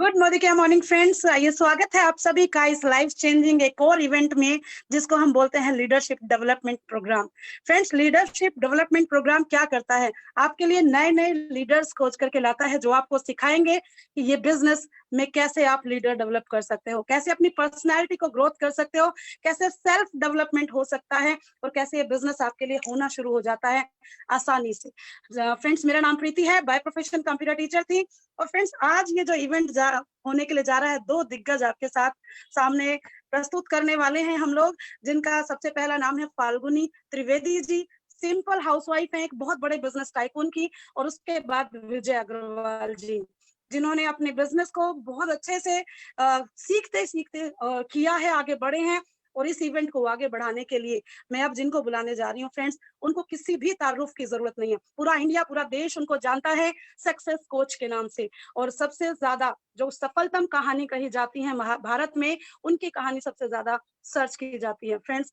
Good Modi के morning friends, ये स्वागत है आप सभी का इस लाइफ चेंजिंग एक और इवेंट में जिसको हम बोलते हैं leadership development programme. Friends, leadership development programme क्या करता है? आपके लिए नए नए लीडर्स खोज करके लाता है जो आपको सिखाएंगे कि ये बिजनेस में कैसे आप लीडर डेवलप कर सकते हो, कैसे अपनी पर्सनैलिटी को ग्रोथ कर सकते हो, कैसे सेल्फ डेवलपमेंट हो सकता है और कैसे ये बिजनेस आपके लिए होना शुरू हो जाता है आसानी से। फ्रेंड्स, मेरा नाम प्रीति है, बाय प्रोफेशन कंप्यूटर टीचर थी। और फ्रेंड्स, आज ये जो इवेंट होने के लिए जा रहा है, दो दिग्गज आपके साथ सामने प्रस्तुत करने वाले हैं हम लोग, जिनका सबसे पहला नाम है फाल्गुनी त्रिवेदी जी। सिंपल हाउसवाइफ है एक बहुत बड़े बिजनेस टाइकून की। और उसके बाद विजय अग्रवाल जी, जिन्होंने अपने बिजनेस को बहुत अच्छे से सीखते सीखते किया है, आगे बढ़े हैं। और इस इवेंट को आगे बढ़ाने के लिए मैं अब जिनको बुलाने जा रही हूँ फ्रेंड्स, उनको किसी भी तारुफ की जरूरत नहीं है। पूरा इंडिया, पूरा देश उनको जानता है सक्सेस कोच के नाम से। और सबसे ज्यादा जो सफलतम कहानी कही जाती है भारत में, उनकी कहानी सबसे ज्यादा सर्च की जाती है। फ्रेंड्स,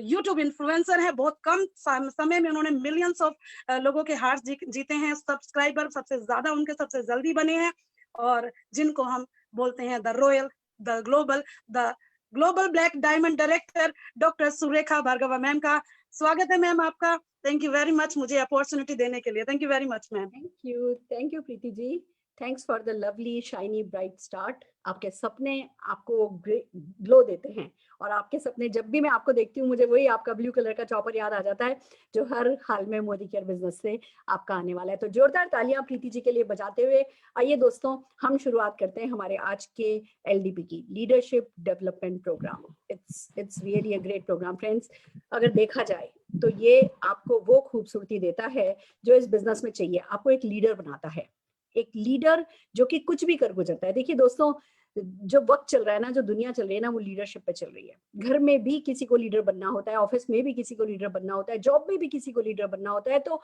यूट्यूब इन्फ्लुएंसर है, बहुत कम समय में उन्होंने मिलियंस ऑफ लोगों के हार्ट जीते हैं। सब्सक्राइबर सबसे ज्यादा उनके सबसे जल्दी बने हैं। और जिनको हम बोलते हैं the global black diamond director, doctor Surekha Bhargava ma'am का स्वागत है। मैम आपका थैंक यू वेरी मच मुझे अपॉर्चुनिटी देने के लिए। Thank you very much ma'am. Thank you Preeti ji. Thanks for the lovely shiny bright start. आपके सपने आपको ग्लो देते हैं और आपके सपने, जब भी मैं आपको देखती हूँ मुझे वही आपका ब्लू कलर का चॉपर याद आ जाता है जो हर हाल में मोदी केयर बिजनेस से आपका आने वाला है। तो जोरदार तालियां प्रीति जी के लिए बजाते हुए आइए दोस्तों, हम शुरुआत करते हैं हमारे आज के LDP की leadership development programme. It's really a great programme friends. अगर देखा जाए तो ये आपको वो खूबसूरती देता है जो इस बिजनेस में चाहिए। आपको एक लीडर बनाता है, एक लीडर जो कि कुछ भी कर गुजरता है। देखिए दोस्तों, जो वक्त चल रहा है ना, जो दुनिया चल रही है ना, वो लीडरशिप पे चल रही है। घर में भी किसी को लीडर बनना होता है, ऑफिस में भी किसी को लीडर बनना होता है, जॉब में भी किसी को लीडर बनना होता है, तो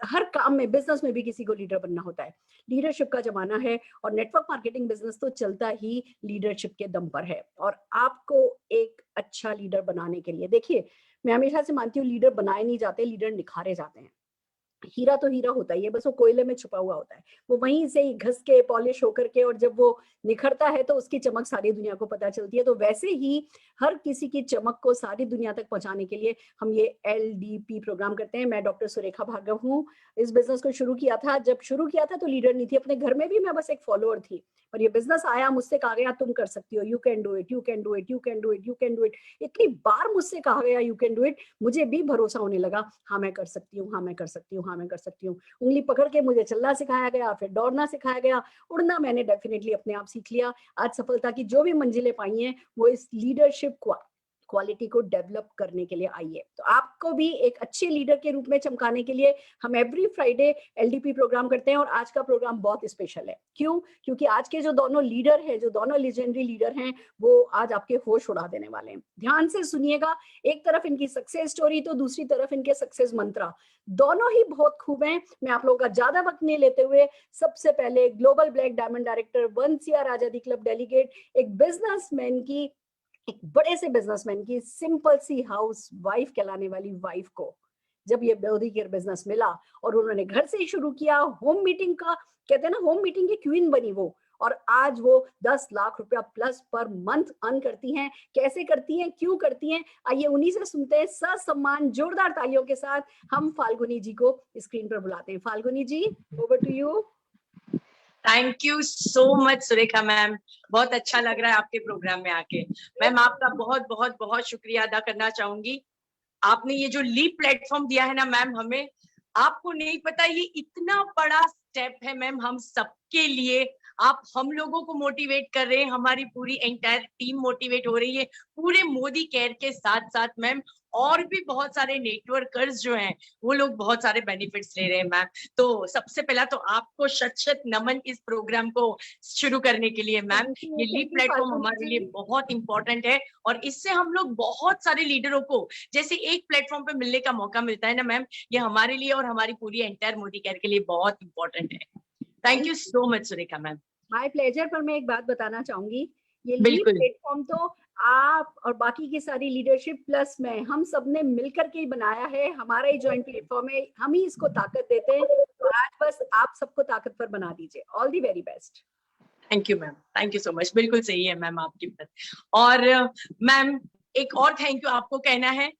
हर काम में, बिजनेस में भी किसी को लीडर बनना होता है। लीडरशिप का जमाना है और नेटवर्क मार्केटिंग बिजनेस तो चलता ही लीडरशिप के दम पर है। और आपको एक अच्छा लीडर बनाने के लिए, देखिए मैं हमेशा से मानती हूँ लीडर बनाए नहीं जाते, लीडर निखारे जाते हैं। हीरा तो हीरा होता ही है, बस वो कोयले में छुपा हुआ होता है। वो वहीं से ही घस के पॉलिश होकर के, और जब वो निखरता है तो उसकी चमक सारी दुनिया को पता चलती है। तो वैसे ही हर किसी की चमक को सारी दुनिया तक पहुंचाने के लिए हम ये LDP प्रोग्राम करते हैं। मैं डॉक्टर सुरेखा भार्गव हूँ। इस बिजनेस को शुरू किया था, जब शुरू किया था तो लीडर नहीं थी, अपने घर में भी मैं बस एक फॉलोअर थी। पर ये बिजनेस आया, मुझसे कहा गया तुम कर सकती हो, you can do it, you can do it, you can do it, you can do it. इतनी बार मुझसे कहा गया यू कैन डू इट, मुझे भी भरोसा होने लगा, हाँ मैं कर सकती हूँ, हाँ मैं कर सकती हूँ, हाँ मैं कर सकती हूँ। उंगली पकड़ के मुझे चलना सिखाया गया, फिर दौड़ना सिखाया गया, उड़ना मैंने डेफिनेटली अपने आप सीख लिया। आज सफलता की जो भी मंजिलें पाई हैं वो इस लीडरशिप क्वालिटी को डेवलप करने के लिए आई है। तो आपको भी एक अच्छे लीडर के रूप में चमकाने के लिए हम एवरी फ्राइडे LDP प्रोग्राम करते हैं। और आज का प्रोग्राम बहुत स्पेशल है। क्यों? क्योंकि आज के जो दोनों लीडर हैं, जो दोनों लेजेंडरी लीडर हैं, वो आज आपके होश उड़ा देने वाले हैं। ध्यान से सुनिएगा, एक तरफ इनकी सक्सेस स्टोरी तो दूसरी तरफ इनके सक्सेस मंत्रा, दोनों ही बहुत खूब हैं। मैं आप लोगों का ज्यादा वक्त नहीं लेते हुए सबसे पहले ग्लोबल ब्लैक डायमंड डायरेक्टर, वंसिया आजादी क्लब डेलीगेट, एक बिजनेसमैन की, एक बड़े से बिजनेसमैन की सिंपल सी हाउस वाइफ कहलाने वाली वाइफ को जब ये मोदी केयर बिजनेस मिला और उन्होंने घर से ही शुरू किया, होम मीटिंग का, कहते हैं ना, होम मीटिंग की क्वीन बनी वो। और आज वो 10 लाख रुपया प्लस पर मंथ अर्न करती हैं। कैसे करती हैं, क्यों करती हैं, आइए उन्हीं से सुनते हैं। ससम्मान जोरदार तालियों के साथ हम फाल्गुनी जी को स्क्रीन पर बुलाते हैं। Falguni ji, over to you. Thank you so much Surekha ma'am, बहुत अच्छा लग रहा है आपके प्रोग्राम में आके। मैम आपका बहुत बहुत बहुत शुक्रिया अदा करना चाहूंगी। आपने ये जो लीड प्लेटफॉर्म दिया है ना मैम हमें, आपको नहीं पता ये इतना बड़ा स्टेप है मैम हम सबके लिए। आप हम लोगों को मोटिवेट कर रहे हैं, हमारी पूरी एंटायर टीम मोटिवेट हो रही है पूरे मोदी केयर के साथ साथ मैम। और भी बहुत सारे नेटवर्कर्स जो हैं वो लोग बहुत सारे बेनिफिट्स ले रहे हैं मैम। तो सबसे पहला तो आपको शत शत नमन इस प्रोग्राम को शुरू करने के लिए मैम। ये लीड प्लेटफॉर्म हमारे लिए बहुत इंपॉर्टेंट है और इससे हम लोग बहुत सारे लीडरों को जैसे एक प्लेटफॉर्म पे मिलने का मौका मिलता है ना मैम, ये हमारे लिए और हमारी पूरी एंटायर मोदी केयर के लिए बहुत इंपॉर्टेंट है। Thank you so much Surekha ma'am. My pleasure. पर मैं एक बात बताना चाहूंगी, ये लीड प्लेटफॉर्म तो आप और बाकी की सारी लीडरशिप प्लस मैं, हम सब ने मिलकर के ही बनाया है। हमारा ही जॉइंट प्लेटफॉर्म है, हम ही इसको ताकत देते हैं। तो आज बस आप सबको ताकतवर बना दीजिए। All the very best. Thank you ma'am, thank you so much. बिल्कुल सही है मैम आपकी बात। और मैम एक और थैंक यू आपको कहना है,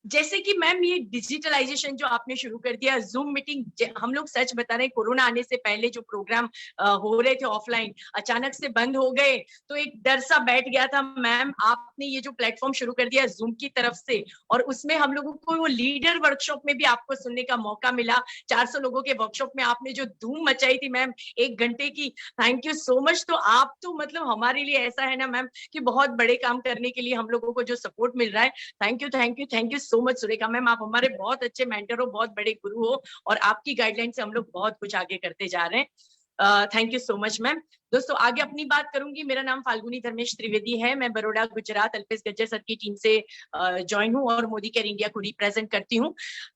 जैसे कि मैम ये डिजिटलाइजेशन जो आपने शुरू कर दिया, जूम मीटिंग, हम लोग सच बता रहे हैं, कोरोना आने से पहले जो प्रोग्राम हो रहे थे ऑफलाइन, अचानक से बंद हो गए, तो एक डर सा बैठ गया था। मैम आपने ये जो प्लेटफॉर्म शुरू कर दिया जूम की तरफ से, और उसमें हम लोगों को वो लीडर वर्कशॉप में भी आपको सुनने का मौका मिला। 400 लोगों के वर्कशॉप में आपने जो धूम मचाई थी मैम 1 घंटे की, थैंक यू सो मच। तो आप तो मतलब हमारे लिए ऐसा है ना मैम कि बहुत बड़े काम करने के लिए हम लोगों को जो सपोर्ट मिल रहा है, thank you thank you thank you so much Surekha ma'am. आप हमारे बहुत अच्छे मेंटर हो, बहुत बड़े गुरु हो, और आपकी गाइडलाइन से हम लोग बहुत कुछ आगे करते जा रहे हैं। Thank you so much ma'am. दोस्तों आगे अपनी बात करूंगी। मेरा नाम फाल्गुनी धर्मेश त्रिवेदी है, मैं बड़ौदा गुजरात अल्पेश गज्जर सर की टीम से ज्वाइन हूँ और मोदी केयर इंडिया को रिप्रेजेंट करती हूँ।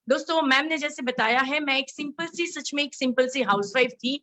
दोस्तों मैम ने जैसे बताया है, मैं एक सिंपल सी, सच में एक सिंपल सी हाउसवाइफ थी।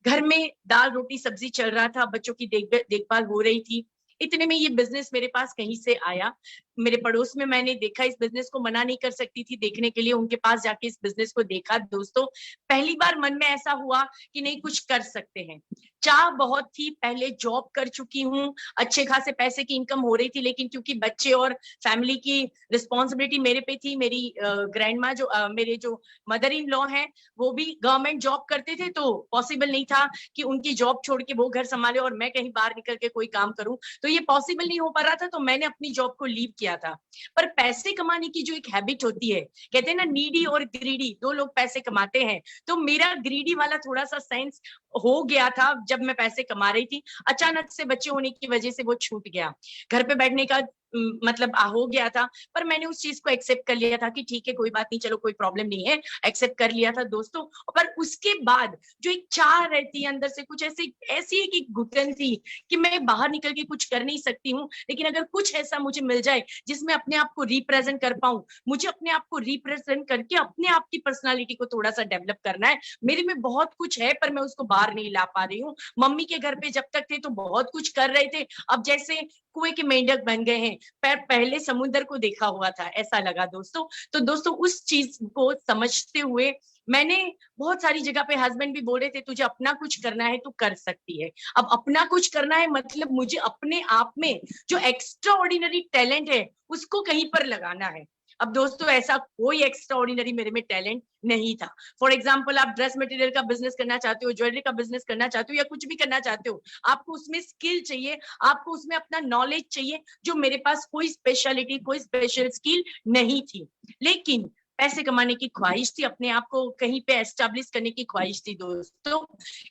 घर में दाल रोटी सब्जी चल रहा था, बच्चों की देखभाल हो रही थी। इतने में ये बिजनेस मेरे पास कहीं से आया, मेरे पड़ोस में मैंने देखा। इस बिजनेस को मना नहीं कर सकती थी देखने के लिए, उनके पास जाके इस बिजनेस को देखा। दोस्तों पहली बार मन में ऐसा हुआ कि नहीं कुछ कर सकते हैं। चाह बहुत थी, पहले जॉब कर चुकी हूँ, अच्छे खासे पैसे की इनकम हो रही थी, लेकिन क्योंकि बच्चे और फैमिली की रिस्पॉन्सिबिलिटी मेरे पे थी। मेरी ग्रैंड माँ जो मेरे जो मदर इन लॉ है वो भी गवर्नमेंट जॉब करते थे, तो पॉसिबल नहीं था कि उनकी जॉब छोड़ के वो घर संभाले और मैं कहीं बाहर निकल के कोई काम करूं, तो ये पॉसिबल नहीं हो पा रहा था। तो मैंने अपनी जॉब को लीव किया था। पर पैसे कमाने की जो एक हैबिट होती है, कहते हैं ना नीडी और ग्रीडी, 2 लोग पैसे कमाते हैं, तो मेरा ग्रीडी वाला थोड़ा सा सेंस हो गया था जब मैं पैसे कमा रही थी। अचानक से बच्चे होने की वजह से वो छूट गया, घर पे बैठने का मतलब हो गया था। पर मैंने उस चीज को एक्सेप्ट कर लिया था कि ठीक है कोई बात नहीं, चलो कोई प्रॉब्लम नहीं है, एक्सेप्ट कर लिया था दोस्तों। पर उसके बाद जो एक चाह रहती है अंदर से, कुछ ऐसी एक घुटन थी कि मैं बाहर निकल के कुछ कर नहीं सकती हूँ, लेकिन अगर कुछ ऐसा मुझे मिल जाए जिसमें अपने आप को रिप्रेजेंट कर पाऊं, मुझे अपने आप को रिप्रेजेंट करके अपने आप की पर्सनालिटी को थोड़ा सा डेवलप करना है। मेरे में बहुत कुछ है पर मैं उसको बाहर नहीं ला पा रही हूँ। मम्मी के घर पे जब तक थे तो बहुत कुछ कर रहे थे, अब जैसे कुएं के मेंढक बन गए हैं, पहले समुद्र को देखा हुआ था ऐसा लगा दोस्तों। तो दोस्तों उस चीज को समझते हुए मैंने बहुत सारी जगह पे, हस्बैंड भी बोल रहे थे तुझे अपना कुछ करना है तो कर सकती है। अब अपना कुछ करना है मतलब मुझे अपने आप में जो एक्स्ट्रा ऑर्डिनरी टैलेंट है उसको कहीं पर लगाना है। अब दोस्तों ऐसा कोई एक्स्ट्रा ऑर्डिनरी मेरे में टैलेंट नहीं था। फॉर एग्जाम्पल आप ड्रेस मटेरियल का बिजनेस करना चाहते हो, ज्वेलरी का बिजनेस करना चाहते हो, या कुछ भी करना चाहते हो, आपको उसमें स्किल चाहिए, आपको उसमें अपना नॉलेज चाहिए, जो मेरे पास कोई स्पेशलिटी, कोई स्पेशल स्किल नहीं थी। लेकिन पैसे कमाने की ख्वाहिश थी, अपने आप को कहीं पे एस्टेब्लिश करने की ख्वाहिश थी दोस्तों।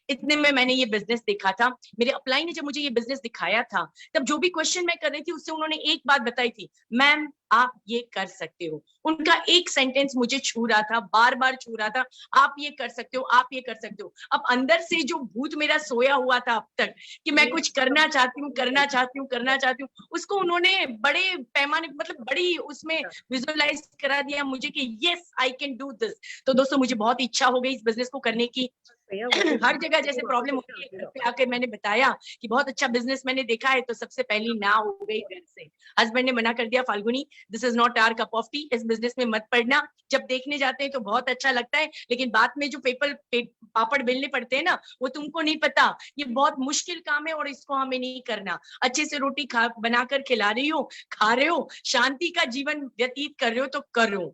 इतने में मैंने ये बिजनेस देखा था। मेरे अपलाइन ने जब मुझे ये बिजनेस दिखाया था, तब जो भी क्वेश्चन मैं कर रही थी उससे उन्होंने एक बात बताई थी, मैम आप ये कर सकते हो। उनका एक सेंटेंस मुझे छू रहा था, बार बार छू रहा था, आप ये कर सकते हो, आप ये कर सकते हो। अब अंदर से जो भूत मेरा सोया हुआ था अब तक कि मैं कुछ करना चाहती हूँ, करना चाहती हूँ, करना चाहती हूँ, उसको उन्होंने बड़े पैमाने, मतलब बड़ी उसमें विजुअलाइज करा दिया मुझे कि yes I can do this. तो दोस्तों मुझे बहुत इच्छा हो गई इस बिजनेस को करने की। हर जगह जैसे प्रॉब्लम होती है, घर पे आके मैंने बताया कि बहुत अच्छा बिजनेस मैंने देखा है, तो सबसे पहली ना हो गई घर से। हस्बैंड ने मना कर दिया, Falguni this is not our cup of tea, इस बिजनेस में मत पड़ना। जब देखने जाते हैं तो बहुत अच्छा लगता है, लेकिन बाद में जो पापड़ बेलने पड़ते हैं ना, वो तुमको नहीं पता, ये बहुत मुश्किल काम है और इसको हमें नहीं करना। अच्छे से रोटी बनाकर खिला रही हो, खा रहे हो, शांति का जीवन व्यतीत कर रहे हो तो करो।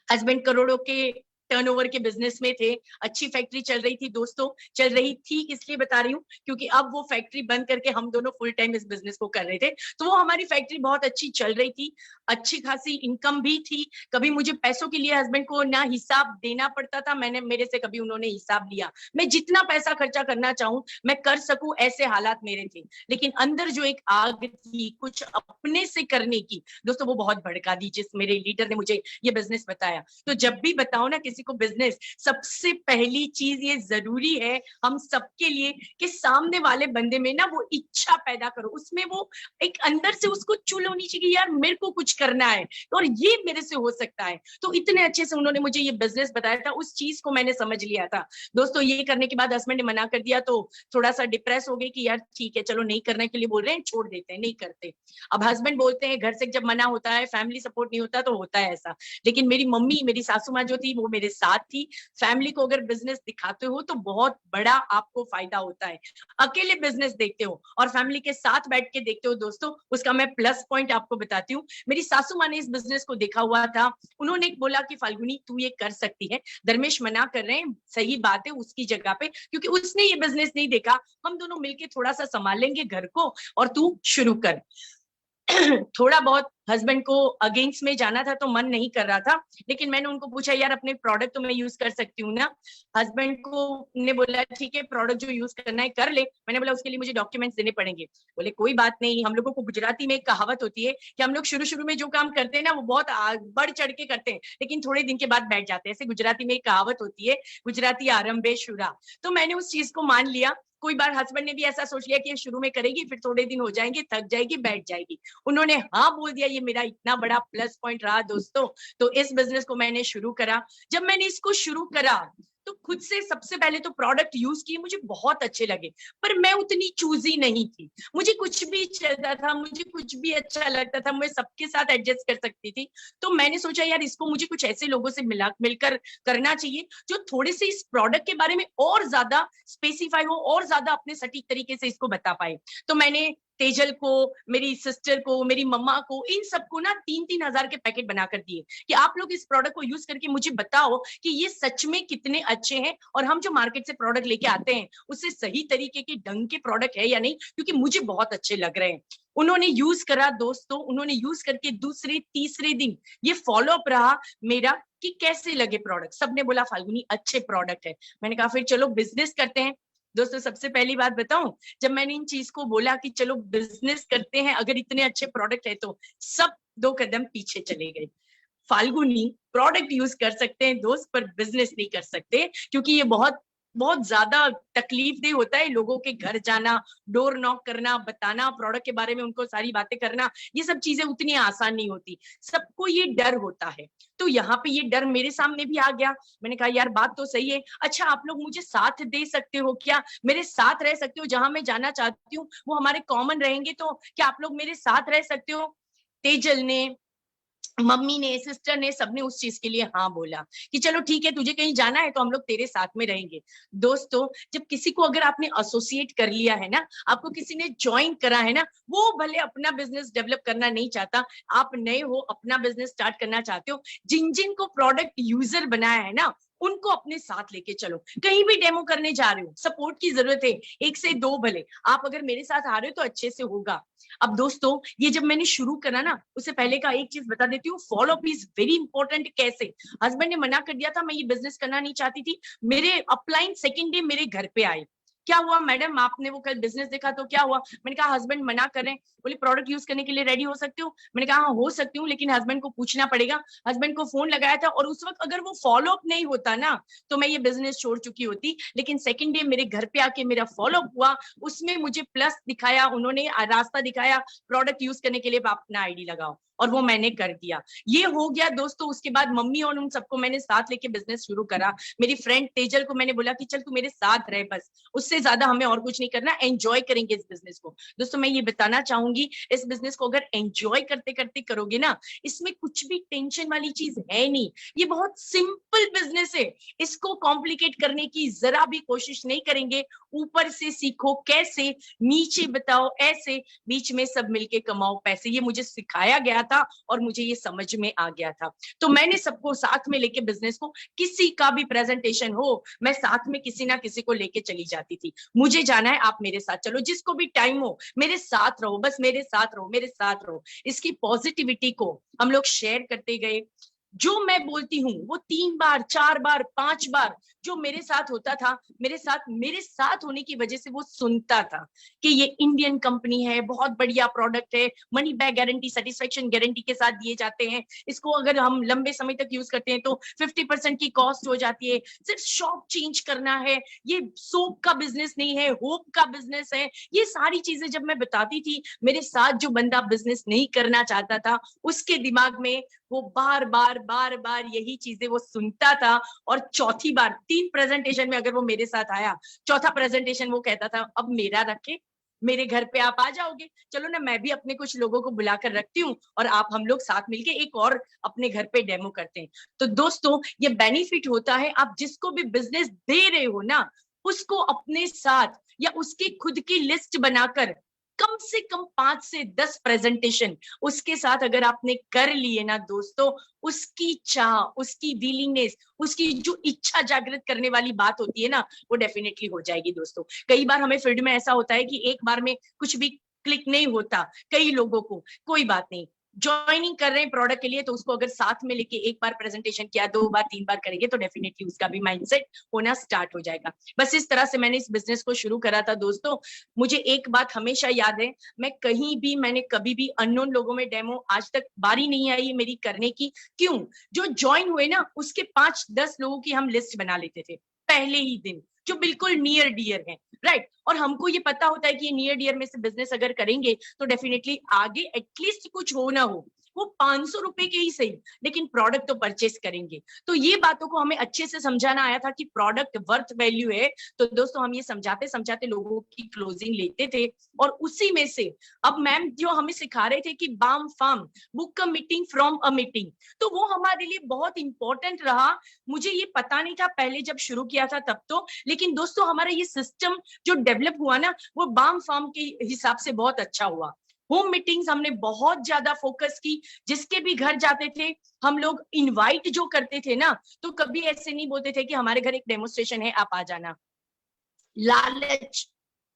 हस्बैंड करोड़ों के टर्नओवर के बिजनेस में थे, अच्छी फैक्ट्री चल रही थी दोस्तों, चल रही थी इसलिए बता रही हूँ क्योंकि अब वो फैक्ट्री बंद करके हम दोनों फुल टाइम इस बिजनेस को कर रहे थे। तो वो हमारी फैक्ट्री बहुत अच्छी चल रही थी, अच्छी खासी इनकम भी थी। कभी मुझे पैसों के लिए हस्बैंड को ना हिसाब देना पड़ता था, मेरे से कभी उन्होंने हिसाब लिया। मैं जितना पैसा खर्चा करना चाहूँ मैं कर सकूं, ऐसे हालात मेरे थे। लेकिन अंदर जो एक आग थी कुछ अपने से करने की, दोस्तों वो बहुत भड़का दी जिस मेरे लीडर ने मुझे ये बिजनेस बताया। तो जब भी बताओ ना किसी को बिजनेस, सबसे पहली चीज ये जरूरी है हम सबके लिए कि सामने वाले बंदे में ना वो इच्छा पैदा करो, उसमें वो एक अंदर से उसको चुल होनी चाहिए यार मेरे को कुछ करना है और ये मेरे से हो सकता है। तो इतने अच्छे से उन्होंने मुझे ये बिजनेस बताया था, उस चीज को मैंने समझ लिया था दोस्तों। ये करने के बाद हस्बैंड ने मना कर दिया तो थोड़ा सा डिप्रेस हो गई कि यार ठीक है चलो नहीं करने के लिए बोल रहे हैं, छोड़ देते हैं, नहीं करते। अब हस्बैंड बोलते हैं घर से जब मना होता है, फैमिली सपोर्ट नहीं होता तो होता है ऐसा। लेकिन मेरी मम्मी, मेरी सासू माँ जो थी वो मेरे मेरे साथ थी। फैमिली को अगर बिजनेस दिखाते हो तो बहुत बड़ा आपको फायदा होता है। अकेले बिजनेस देखते हो और फैमिली के साथ बैठ के देखते हो दोस्तों, उसका मैं प्लस पॉइंट आपको बताती हूँ। मेरी सासू माँ ने इस बिजनेस को देखा हुआ था, उन्होंने बोला कि फाल्गुनी तू ये कर सकती है, धर्मेश मना कर रहे हैं, सही बात है उसकी जगह पे, क्योंकि उसने ये बिजनेस नहीं देखा, हम दोनों मिलके थोड़ा सा संभाल लेंगे घर को और तू शुरू कर। थोड़ा बहुत हस्बैंड को अगेंस्ट में जाना था तो मन नहीं कर रहा था, लेकिन मैंने उनको पूछा यार अपने प्रोडक्ट तो मैं यूज कर सकती हूँ ना। हस्बैंड को ने बोला ठीक है प्रोडक्ट जो यूज करना है कर ले। मैंने बोला उसके लिए मुझे डॉक्यूमेंट्स देने पड़ेंगे। बोले कोई बात नहीं, हम लोगों को गुजराती में एक कहावत होती है कि हम लोग शुरू शुरू में जो काम करते हैं ना वो बहुत बढ़ चढ़ के करते हैं, लेकिन थोड़े दिन के बाद बैठ जाते हैं। ऐसे गुजराती में एक कहावत होती है, गुजराती आरंभे शुरा। तो मैंने उस चीज को मान लिया। कोई बार हस्बैंड ने भी ऐसा सोच लिया कि शुरू में करेगी, फिर थोड़े दिन हो जाएंगे, थक जाएगी, बैठ जाएगी। उन्होंने हाँ बोल दिया। ये मेरा इतना बड़ा प्लस पॉइंट रहा दोस्तों। तो इस बिजनेस को मैंने शुरू करा। जब मैंने इसको शुरू करा तो खुद से सबसे पहले तो प्रोडक्ट यूज किए, मुझे बहुत अच्छे लगे, पर मैं उतनी चूजी नहीं थी। मुझे कुछ भी चलता था, मुझे कुछ भी अच्छा लगता था, मैं सबके साथ एडजस्ट कर सकती थी। तो मैंने सोचा यार इसको मुझे कुछ ऐसे लोगों से मिलकर करना चाहिए जो थोड़े से इस प्रोडक्ट के बारे में और ज्यादा स्पेसिफाई हो और ज्यादा अपने सटीक तरीके से इसको बता पाए। तो मैंने तेजल को, मेरी सिस्टर को, मेरी मम्मा को, इन सबको ना 3-3 हजार के पैकेट बनाकर दिए कि आप लोग इस प्रोडक्ट को यूज करके मुझे बताओ कि ये सच में कितने अच्छे हैं और हम जो मार्केट से प्रोडक्ट लेके आते हैं उससे सही तरीके के ढंग के प्रोडक्ट है या नहीं, क्योंकि मुझे बहुत अच्छे लग रहे हैं। उन्होंने यूज करा दोस्तों, उन्होंने यूज करके दूसरे तीसरे दिन ये फॉलोअप रहा मेरा कि कैसे लगे प्रोडक्ट। सबने बोला फाल्गुनी अच्छे प्रोडक्ट है। मैंने कहा फिर चलो बिजनेस करते हैं। दोस्तों सबसे पहली बात बताऊं, जब मैंने इन चीज को बोला कि चलो बिजनेस करते हैं, अगर इतने अच्छे प्रोडक्ट है तो सब 2 कदम पीछे चले गए। फाल्गुनी प्रोडक्ट यूज कर सकते हैं दोस्त, पर बिजनेस नहीं कर सकते, क्योंकि ये बहुत बहुत ज्यादा तकलीफदेह होता है। लोगों के घर जाना, डोर नॉक करना, बताना प्रोडक्ट के बारे में, उनको सारी बातें करना, ये सब चीजें उतनी आसान नहीं होती। सबको ये डर होता है। तो यहाँ पे ये डर मेरे सामने भी आ गया। मैंने कहा यार बात तो सही है, अच्छा आप लोग मुझे साथ दे सकते हो क्या, मेरे साथ रह सकते हो, जहां मैं जाना चाहती हूँ वो हमारे कॉमन रहेंगे, तो क्या आप लोग मेरे साथ रह सकते हो। तेजल ने, मम्मी ने, सिस्टर ने, सबने उस चीज के लिए हाँ बोला कि चलो ठीक है, तुझे कहीं जाना है तो हम लोग तेरे साथ में रहेंगे। दोस्तों जब किसी को अगर आपने एसोसिएट कर लिया है ना, आपको किसी ने ज्वाइन करा है ना, वो भले अपना बिजनेस डेवलप करना नहीं चाहता, आप नए हो, अपना बिजनेस स्टार्ट करना चाहते हो, जिन जिन को प्रोडक्ट यूजर बनाया है ना उनको अपने साथ लेके चलो। कहीं भी डेमो करने जा रहे हो, सपोर्ट की जरूरत है, 1 से 2 भले, आप अगर मेरे साथ आ रहे हो तो अच्छे से होगा। अब दोस्तों ये जब मैंने शुरू करा ना, उससे पहले का एक चीज बता देती हूँ, follow up is very important. कैसे, हस्बैंड ने मना कर दिया था, मैं ये बिजनेस करना नहीं चाहती थी। मेरे अपलाइन सेकेंड डे मेरे घर पे आए, क्या हुआ मैडम आपने वो कल बिजनेस देखा तो क्या हुआ। मैंने कहा हस्बैंड मना कर रहे हैं। बोले प्रोडक्ट यूज करने के लिए रेडी हो सकते हो। मैंने कहा हाँ हो सकती हूँ, लेकिन हस्बैंड को पूछना पड़ेगा। हस्बैंड को फोन लगाया था और उस वक्त अगर वो फॉलो अप नहीं होता ना तो मैं ये बिजनेस छोड़ चुकी होती। लेकिन सेकेंड डे मेरे घर पे आके मेरा फॉलो अप हुआ, उसमें मुझे प्लस दिखाया, उन्होंने रास्ता दिखाया, प्रोडक्ट यूज करने के लिए अपना आईडी लगाओ, और वो मैंने कर दिया। ये हो गया दोस्तों। उसके बाद मम्मी और उन सबको मैंने साथ लेके बिजनेस शुरू करा। मेरी फ्रेंड तेजल को मैंने बोला कि चल तू मेरे साथ रहे, बस उससे ज्यादा हमें और कुछ नहीं करना, एंजॉय करेंगे इस बिजनेस को। दोस्तों मैं ये बताना चाहूंगी, इस बिजनेस को अगर एंजॉय करते करते करोगे ना, इसमें कुछ भी टेंशन वाली चीज है नहीं। ये बहुत सिंपल बिजनेस है, इसको कॉम्प्लिकेट करने की जरा भी कोशिश नहीं करेंगे। ऊपर से सीखो कैसे, नीचे बताओ ऐसे, बीच में सब मिलके कमाओ पैसे। ये मुझे सिखाया गया था और मुझे ये समझ में आ गया था। तो मैंने सबको साथ में लेके बिजनेस को, किसी का भी प्रेजेंटेशन हो मैं साथ में किसी ना किसी को लेके चली जाती थी। मुझे जाना है आप मेरे साथ चलो, जिसको भी टाइम हो मेरे साथ रहो, बस मेरे साथ रहो, मेरे साथ रहो। इसकी पॉजिटिविटी को हम लोग शेयर करते गए। जो मैं बोलती हूँ वो 3 बार 4 बार 5 बार जो मेरे साथ होता था, मेरे साथ होने की वजह से वो सुनता था कि ये इंडियन कंपनी है, बहुत बढ़िया प्रोडक्ट है, money back guarantee, satisfaction guarantee के साथ दिए जाते हैं, इसको अगर हम लंबे समय तक यूज करते हैं तो 50% की कॉस्ट हो जाती है, सिर्फ शॉप चेंज करना है, ये सोप का बिजनेस नहीं है, होप का बिजनेस है। ये सारी चीजें जब मैं बताती थी, मेरे साथ जो बंदा बिजनेस नहीं करना चाहता था उसके दिमाग में वो बार बार यही चीजें वो सुनता था। और चौथी बार 3 प्रेजेंटेशन में अगर वो मेरे साथ आया, चौथा प्रेजेंटेशन वो कहता था अब मेरा रखे, मेरे घर पे आप आ जाओगे, चलो ना मैं भी अपने कुछ लोगों को बुला कर रखती हूँ और आप हम लोग साथ मिलके एक और अपने घर पे डेमो करते हैं। तो दोस्तों ये बेनिफिट होता है, आप जिसको भी बिजनेस दे रहे हो ना, उसको अपने साथ या उसकी खुद की लिस्ट बनाकर कम से कम 5 से 10 प्रेजेंटेशन उसके साथ अगर आपने कर लिए ना दोस्तों, उसकी चाह, उसकी विलिंगनेस, उसकी जो इच्छा जागृत करने वाली बात होती है ना, वो डेफिनेटली हो जाएगी दोस्तों। कई बार हमें फील्ड में ऐसा होता है कि एक बार में कुछ भी क्लिक नहीं होता कई लोगों को, कोई बात नहीं, ज्वाइनिंग कर रहे हैं प्रोडक्ट के लिए तो उसको अगर साथ में लेके एक बार प्रेजेंटेशन किया, 2 बार 3 बार करेंगे तो डेफिनेटली उसका भी माइंडसेट होना स्टार्ट हो जाएगा। बस इस तरह से मैंने इस बिजनेस को शुरू करा था दोस्तों। मुझे एक बात हमेशा याद है, मैं कहीं भी, मैंने कभी भी अननोन लोगों में डेमो आज तक बारी नहीं आई मेरी करने की। क्यों? जो ज्वाइन हुए ना उसके 5-10 लोगों की हम लिस्ट बना लेते थे पहले ही दिन, जो बिल्कुल नियर डियर है, राइट। और हमको ये पता होता है कि नियर डियर में से बिजनेस अगर करेंगे तो डेफिनेटली आगे एटलीस्ट कुछ हो ना हो, वो 500 रुपए के ही सही, लेकिन प्रोडक्ट तो परचेस करेंगे। तो ये बातों को हमें अच्छे से समझाना आया था कि प्रोडक्ट वर्थ वैल्यू है। तो दोस्तों हम ये समझाते समझाते लोगों की क्लोजिंग लेते थे और उसी में से अब मैम जो हमें सिखा रहे थे कि बाम फार्म book a meeting from a meeting, तो वो हमारे लिए बहुत इंपॉर्टेंट रहा। मुझे ये पता नहीं था पहले जब शुरू किया था तब तो, लेकिन दोस्तों हमारा ये सिस्टम जो डेवलप हुआ ना, वो बाम फार्म के हिसाब से बहुत अच्छा हुआ। होम मीटिंग्स हमने बहुत ज्यादा फोकस की, जिसके भी घर जाते थे हम लोग इनवाइट जो करते थे ना, तो कभी ऐसे नहीं बोलते थे कि हमारे घर एक डेमोस्ट्रेशन है आप आ जाना। लालच,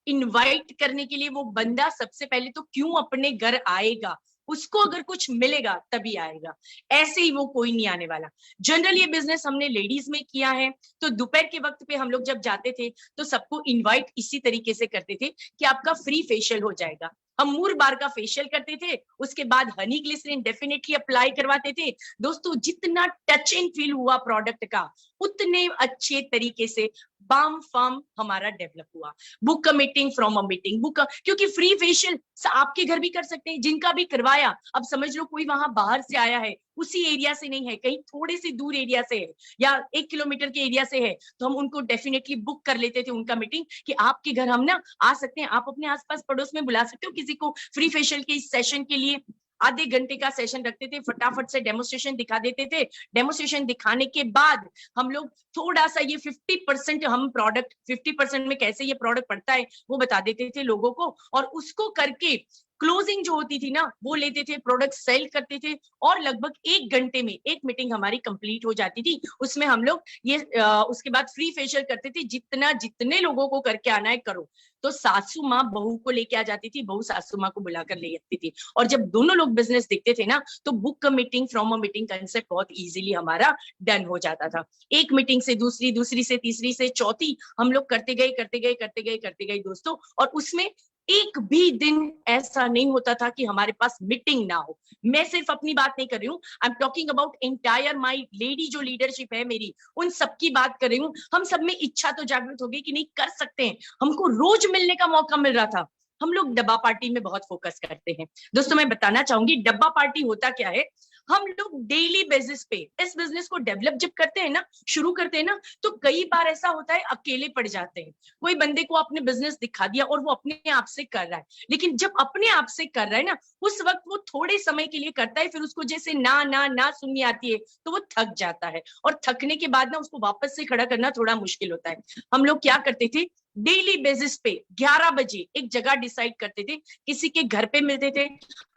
इनवाइट करने के लिए वो बंदा सबसे पहले तो क्यों अपने घर आएगा, उसको अगर कुछ मिलेगा तभी आएगा, ऐसे ही वो कोई नहीं आने वाला। जनरल ये बिजनेस हमने लेडीज में किया है, तो दोपहर के वक्त पे हम लोग जब जाते थे तो सबको इनवाइट इसी तरीके से करते थे कि आपका फ्री फेशियल हो जाएगा। हम मूर बार का फेशियल करते थे, उसके बाद हनी ग्लिसरीन डेफिनेटली अप्लाई करवाते थे। दोस्तों जितना टच एंड फील हुआ प्रोडक्ट का, उतने अच्छे तरीके से बाम फार्म हमारा डेवलप हुआ। Book a meeting from a meeting, book क्योंकि फ्री फेशियल आपके घर भी कर सकते हैं, जिनका भी करवाया। अब समझ लो कोई वहां बाहर से आया है, उसी एरिया से नहीं है, कहीं थोड़े से दूर एरिया से है या 1 किलोमीटर के एरिया से है, तो हम उनको डेफिनेटली बुक कर लेते थे उनका मीटिंग कि आपके घर हम ना आ सकते हैं, आप अपने आसपास पड़ोस में बुला सकते हो किसी को फ्री फेशियल के इस सेशन के लिए। आधे घंटे का सेशन रखते थे, फटाफट से डेमोस्ट्रेशन दिखा देते थे। डेमोस्ट्रेशन दिखाने के बाद हम लोग थोड़ा सा ये 50% हम प्रोडक्ट, 50% में कैसे ये प्रोडक्ट पड़ता है वो बता देते थे लोगों को, और उसको करके क्लोजिंग जो होती थी ना वो लेते थे, प्रोडक्ट सेल करते थे, और लगभग 1 घंटे में एक मीटिंग हमारी कंप्लीट हो जाती थी। उसमें हम लोग ये उसके बाद फ्री फेशियल करते थे, जितने लोगों को करके आना है करो। तो सासू माँ बहू को लेके आ जाती थी, बहू सासू माँ को बुलाकर ले आती थी, और जब दोनों लोग बिजनेस देखते थे ना तो book a meeting from a meeting concept बहुत इजीली हमारा डन हो जाता था। एक मीटिंग से दूसरी, दूसरी से तीसरी से चौथी, हम लोग करते गए दोस्तों। और उसमें एक भी दिन ऐसा नहीं होता था कि हमारे पास मीटिंग ना हो। मैं सिर्फ अपनी बात नहीं कर रही हूँ, I am talking about entire my lady जो लीडरशिप है मेरी, उन सबकी बात कर रही हूँ। हम सब में इच्छा तो जागृत होगी कि नहीं कर सकते हैं, हमको रोज मिलने का मौका मिल रहा था। हम लोग डब्बा पार्टी में बहुत फोकस करते हैं दोस्तों। मैं बताना चाहूंगी डब्बा पार्टी होता क्या है। हम लोग डेली बेसिस पे इस बिजनेस को डेवलप जब करते हैं ना, शुरू करते हैं ना, तो कई बार ऐसा होता है अकेले पड़ जाते हैं। कोई बंदे को आपने बिजनेस दिखा दिया और वो अपने आप से कर रहा है, लेकिन जब अपने आप से कर रहा है ना, उस वक्त वो थोड़े समय के लिए करता है, फिर उसको जैसे ना ना ना सुननी आती है तो वो थक जाता है, और थकने के बाद ना उसको वापस से खड़ा करना थोड़ा मुश्किल होता है। हम लोग क्या करते थे, डेली बेसिस पे 11 बजे एक जगह डिसाइड करते थे, किसी के घर पे मिलते थे,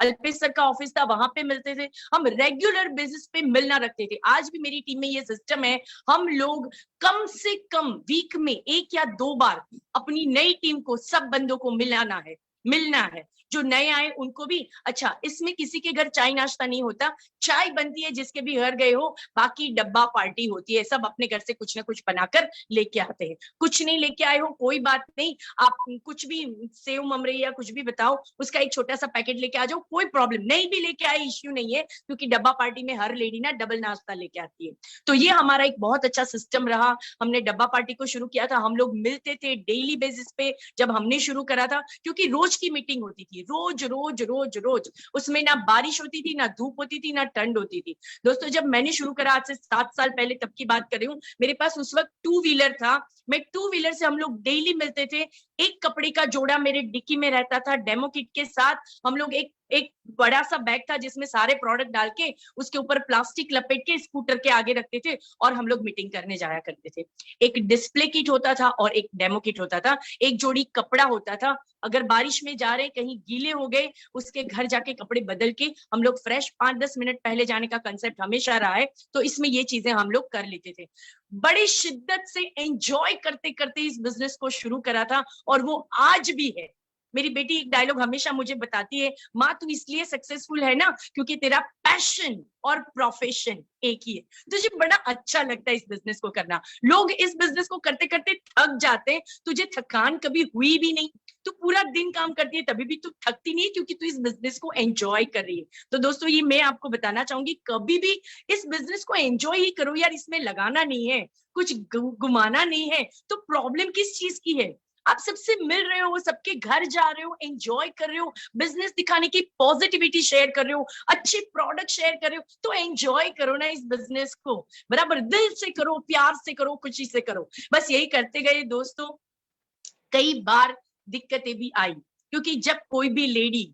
अल्पेश सर का ऑफिस था वहां पे मिलते थे, हम रेगुलर बेसिस पे मिलना रखते थे। आज भी मेरी टीम में ये सिस्टम है, हम लोग कम से कम वीक में 1 या 2 बार अपनी नई टीम को, सब बंदों को मिलना है। जो नए आए उनको भी। अच्छा, इसमें किसी के घर चाय नाश्ता नहीं होता, चाय बनती है जिसके भी घर गए हो, बाकी डब्बा पार्टी होती है, सब अपने घर से कुछ ना कुछ बनाकर लेके आते हैं। कुछ नहीं लेके आए हो कोई बात नहीं, आप कुछ भी सेव ममरे या कुछ भी बताओ, उसका एक छोटा सा पैकेट लेके आ जाओ, कोई प्रॉब्लम नहीं, भी लेके आए इश्यू नहीं है, क्योंकि डब्बा पार्टी में हर लेडी ना डबल नाश्ता लेके आती है। तो ये हमारा एक बहुत अच्छा सिस्टम रहा। हमने डब्बा पार्टी को शुरू किया था, हम लोग मिलते थे डेली बेसिस पे जब हमने शुरू करा था, क्योंकि रोज की मीटिंग होती थी, रोज रोज रोज रोज। उसमें ना बारिश होती थी, ना धूप होती थी, ना ठंड होती थी। दोस्तों जब मैंने शुरू करा आज से 7 साल पहले, तब की बात कर रही हूँ, मेरे पास उस वक्त 2 व्हीलर था। मैं 2 व्हीलर से हम लोग डेली मिलते थे, एक कपड़े का जोड़ा मेरे डिक्की में रहता था, डेमो किट के साथ हम लोग एक बड़ा सा बैग था जिसमें सारे प्रोडक्ट डाल के उसके ऊपर प्लास्टिक लपेट के स्कूटर के आगे रखते थे और हम लोग मीटिंग करने जाया करते थे। एक डिस्प्ले किट होता था और एक डेमो किट होता था, एक जोड़ी कपड़ा होता था, अगर बारिश में जा रहे कहीं गीले हो गए उसके घर जाके कपड़े बदल के हम लोग फ्रेश 5-10 मिनट पहले जाने का कंसेप्ट हमेशा रहा है, तो इसमें ये चीजें हम लोग कर लेते थे। बड़ी शिद्दत से एंजॉय करते करते इस बिजनेस को शुरू करा था और वो आज भी है। मेरी बेटी एक डायलॉग हमेशा मुझे बताती है, माँ तू इसलिए सक्सेसफुल है ना क्योंकि तेरा पैशन और प्रोफेशन एक ही है। तुझे बड़ा अच्छा लगता है इस बिजनेस को करना। लोग इस बिजनेस को करते करते थक जाते हैं, तुझे थकान कभी हुई भी नहीं। तू पूरा दिन काम करती है तभी भी तू थकती नहीं है क्योंकि तू इस बिजनेस को एंजॉय कर रही है। तो दोस्तों ये मैं आपको बताना चाहूंगी, कभी भी इस बिजनेस को एंजॉय ही करो यार, इसमें लगाना नहीं है, कुछ घुमाना नहीं है। तो प्रॉब्लम किस चीज की है? आप सबसे मिल रहे हो, सबके घर जा रहे हो, एंजॉय कर रहे हो, बिजनेस दिखाने की पॉजिटिविटी शेयर कर रहे हो, अच्छे प्रोडक्ट शेयर कर रहे हो, तो एंजॉय करो ना इस बिजनेस को, बराबर दिल से करो, प्यार से करो, खुशी से करो। बस यही करते गए दोस्तों। कई बार दिक्कतें भी आई क्योंकि जब कोई भी लेडी,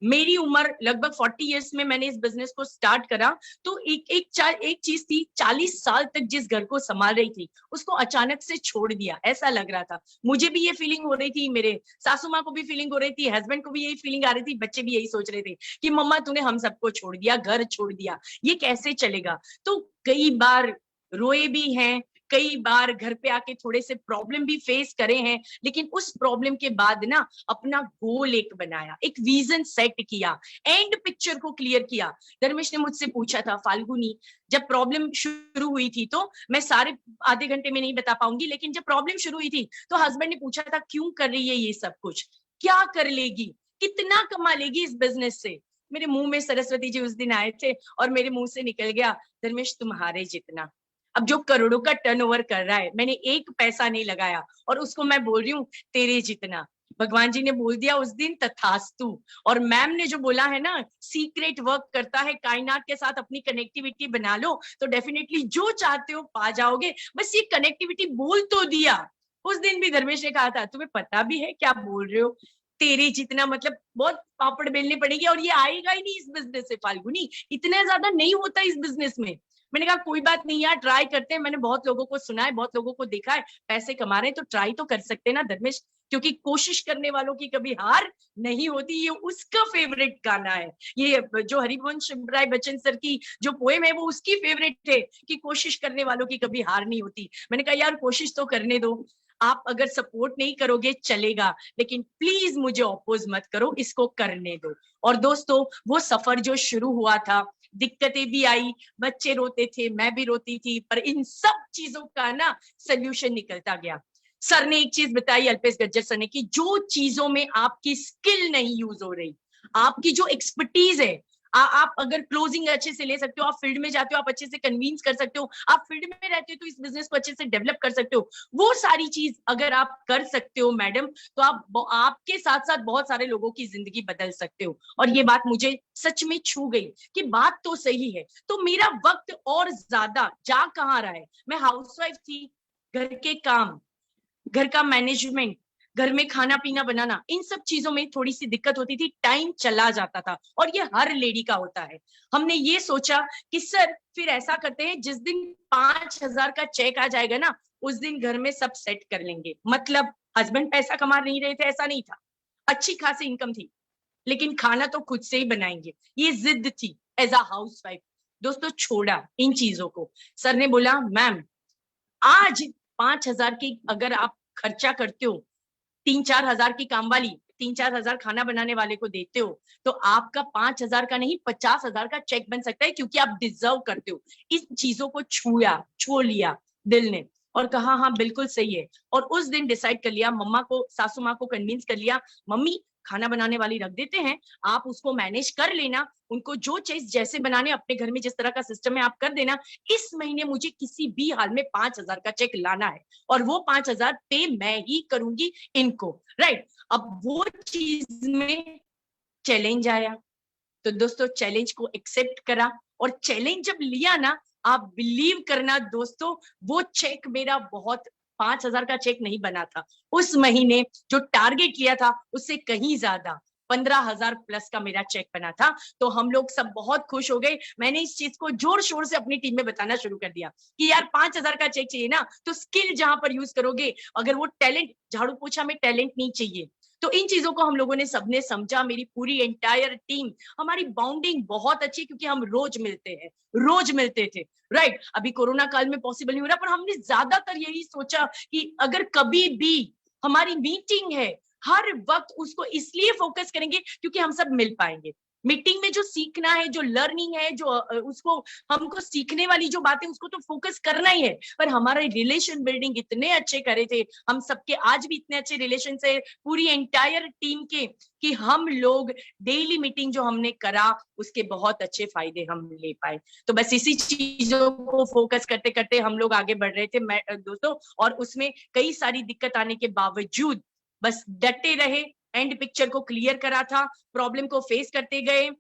मेरी उम्र लगभग 40 इयर्स में मैंने इस बिजनेस को स्टार्ट करा, तो एक चीज थी, 40 साल तक जिस घर को संभाल रही थी उसको अचानक से छोड़ दिया, ऐसा लग रहा था। मुझे भी ये फीलिंग हो रही थी, मेरे सासू माँ को भी फीलिंग हो रही थी, हस्बैंड को भी यही फीलिंग आ रही थी, बच्चे भी यही सोच रहे थे कि मम्मा तूने हम सबको छोड़ दिया, घर छोड़ दिया, ये कैसे चलेगा। तो कई बार रोए भी हैं, कई बार घर पे आके थोड़े से प्रॉब्लम भी फेस करे हैं, लेकिन उस प्रॉब्लम के बाद ना अपना गोल एक बनाया, एक विजन सेट किया, एंड पिक्चर को क्लियर किया। धर्मेश ने मुझसे पूछा था, फाल्गुनी जब प्रॉब्लम शुरू हुई थी, तो मैं सारे आधे घंटे में नहीं बता पाऊंगी, लेकिन जब प्रॉब्लम शुरू हुई थी तो हस्बैंड ने पूछा था क्यों कर रही है ये सब कुछ, क्या कर लेगी, कितना कमा लेगी इस बिजनेस से। मेरे मुंह में सरस्वती जी उस दिन आए थे और मेरे मुंह से निकल गया, धर्मेश तुम्हारे जितना। अब जो करोड़ों का टर्नओवर कर रहा है, मैंने एक पैसा नहीं लगाया और उसको मैं बोल रही हूँ तेरे जितना। भगवान जी ने बोल दिया उस दिन तथास्तु। और मैम ने जो बोला है ना, सीक्रेट वर्क करता है, कायनात के साथ अपनी कनेक्टिविटी बना लो तो डेफिनेटली जो चाहते हो पा जाओगे। बस ये कनेक्टिविटी बोल तो दिया। उस दिन भी धर्मेश ने कहा था तुम्हें पता भी है क्या बोल रहे हो, तेरे जितना, मतलब बहुत पापड़ बेलने पड़ेगी और ये आएगा ही नहीं इस बिजनेस से फाल्गुनी, इतना ज्यादा नहीं होता इस बिजनेस में। मैंने कहा कोई बात नहीं यार, ट्राई करते हैं, मैंने बहुत लोगों को सुना है, बहुत लोगों को देखा है, पैसे कमा रहे हैं तो ट्राई तो कर सकते हैं ना धर्मेश, क्योंकि कोशिश करने वालों की कभी हार नहीं होती। ये उसका फेवरेट गाना है, ये जो हरिवंश राय बच्चन सर की जो पोएम है वो उसकी फेवरेट है कि कोशिश करने वालों की कभी हार नहीं होती। मैंने कहा यार कोशिश तो करने दो, आप अगर सपोर्ट नहीं करोगे चलेगा, लेकिन प्लीज मुझे अपोज मत करो, इसको करने दो। और दोस्तों वो सफर जो शुरू हुआ था, दिक्कतें भी आई, बच्चे रोते थे, मैं भी रोती थी, पर इन सब चीजों का ना सोल्यूशन निकलता गया। सर ने एक चीज बताई, अल्पेश गज्जर सर ने, कि जो चीजों में आपकी स्किल नहीं यूज हो रही, आपकी जो एक्सपर्टीज है, आप अगर क्लोजिंग अच्छे से ले सकते हो, आप फील्ड में जाते हो, आप अच्छे से कन्विंस कर सकते हो, आप फील्ड में रहते हो तो इस बिजनेस को अच्छे से डेवलप कर सकते हो, वो सारी चीज अगर आप कर सकते हो मैडम, तो आप आपके साथ साथ बहुत सारे लोगों की जिंदगी बदल सकते हो। और ये बात मुझे सच में छू गई कि बात तो सही है। तो मेरा वक्त और ज्यादा जा कहाँ रहा है, मैं हाउसवाइफ थी, घर के काम, घर का मैनेजमेंट, घर में खाना पीना बनाना, इन सब चीजों में थोड़ी सी दिक्कत होती थी, टाइम चला जाता था, और ये हर लेडी का होता है। हमने ये सोचा कि सर फिर ऐसा करते हैं, जिस दिन 5,000 का चेक आ जाएगा ना, उस दिन घर में सब सेट कर लेंगे। मतलब हस्बैंड पैसा कमा नहीं रहे थे ऐसा नहीं था, अच्छी खासी इनकम थी, लेकिन खाना तो खुद से ही बनाएंगे, ये जिद थी एज अ हाउसवाइफ। दोस्तों छोड़ा इन चीजों को। सर ने बोला मैम आज 5,000 की अगर आप खर्चा करते हो, 3-4 हजार की काम वाली 3-4 हजार खाना बनाने वाले को देते हो, तो आपका 5,000 का नहीं 50,000 का चेक बन सकता है, क्योंकि आप डिजर्व करते हो। इन चीजों को छू लिया दिल ने और कहा हाँ बिल्कुल सही है। और उस दिन डिसाइड कर लिया, मम्मा को, सासू माँ को कन्विंस कर लिया, मम्मी खाना बनाने वाली रख देते हैं, आप उसको मैनेज कर लेना, उनको जो चीज जैसे बनाने अपने घर में जिस तरह का सिस्टम है आप कर देना, इस महीने मुझे किसी भी हाल में 5,000 का चेक लाना है और वो 5,000 पे मैं ही करूंगी इनको, राइट। अब वो चीज में चैलेंज आया, तो दोस्तों चैलेंज को एक्सेप्ट करा, और चैलेंज जब लिया ना, आप बिलीव करना दोस्तों, वो चेक मेरा बहुत 5,000 का चेक नहीं बना था, उस महीने जो टारगेट किया था उससे कहीं ज्यादा 15,000 प्लस का मेरा चेक बना था। तो हम लोग सब बहुत खुश हो गए। मैंने इस चीज को जोर शोर से अपनी टीम में बताना शुरू कर दिया कि यार 5,000 का चेक चाहिए ना, तो स्किल जहां पर यूज करोगे, अगर वो टैलेंट, झाड़ू पोछा में टैलेंट नहीं चाहिए। तो इन चीजों को हम लोगों ने सबने समझा, मेरी पूरी एंटायर टीम, हमारी बाउंडिंग बहुत अच्छी, क्योंकि हम रोज मिलते हैं, रोज मिलते थे। राइट, अभी कोरोना काल में पॉसिबल नहीं हो रहा, पर हमने ज्यादातर यही सोचा कि अगर कभी भी हमारी मीटिंग है, हर वक्त उसको इसलिए फोकस करेंगे क्योंकि हम सब मिल पाएंगे। मीटिंग में जो सीखना है, जो लर्निंग है, जो उसको हमको सीखने वाली जो बातें, उसको तो फोकस करना ही है। पर हमारे रिलेशन बिल्डिंग इतने अच्छे करे थे, हम सबके आज भी इतने अच्छे रिलेशन है पूरी एंटायर टीम के, कि हम लोग डेली मीटिंग जो हमने करा उसके बहुत अच्छे फायदे हम ले पाए। तो बस इसी चीजों को फोकस करते करते हम लोग आगे बढ़ रहे थे दोस्तों, और उसमें कई सारी दिक्कत आने के बावजूद बस डटे रहे, एंड पिक्चर को क्लियर करा था, प्रॉब्लम को फेस करते गए,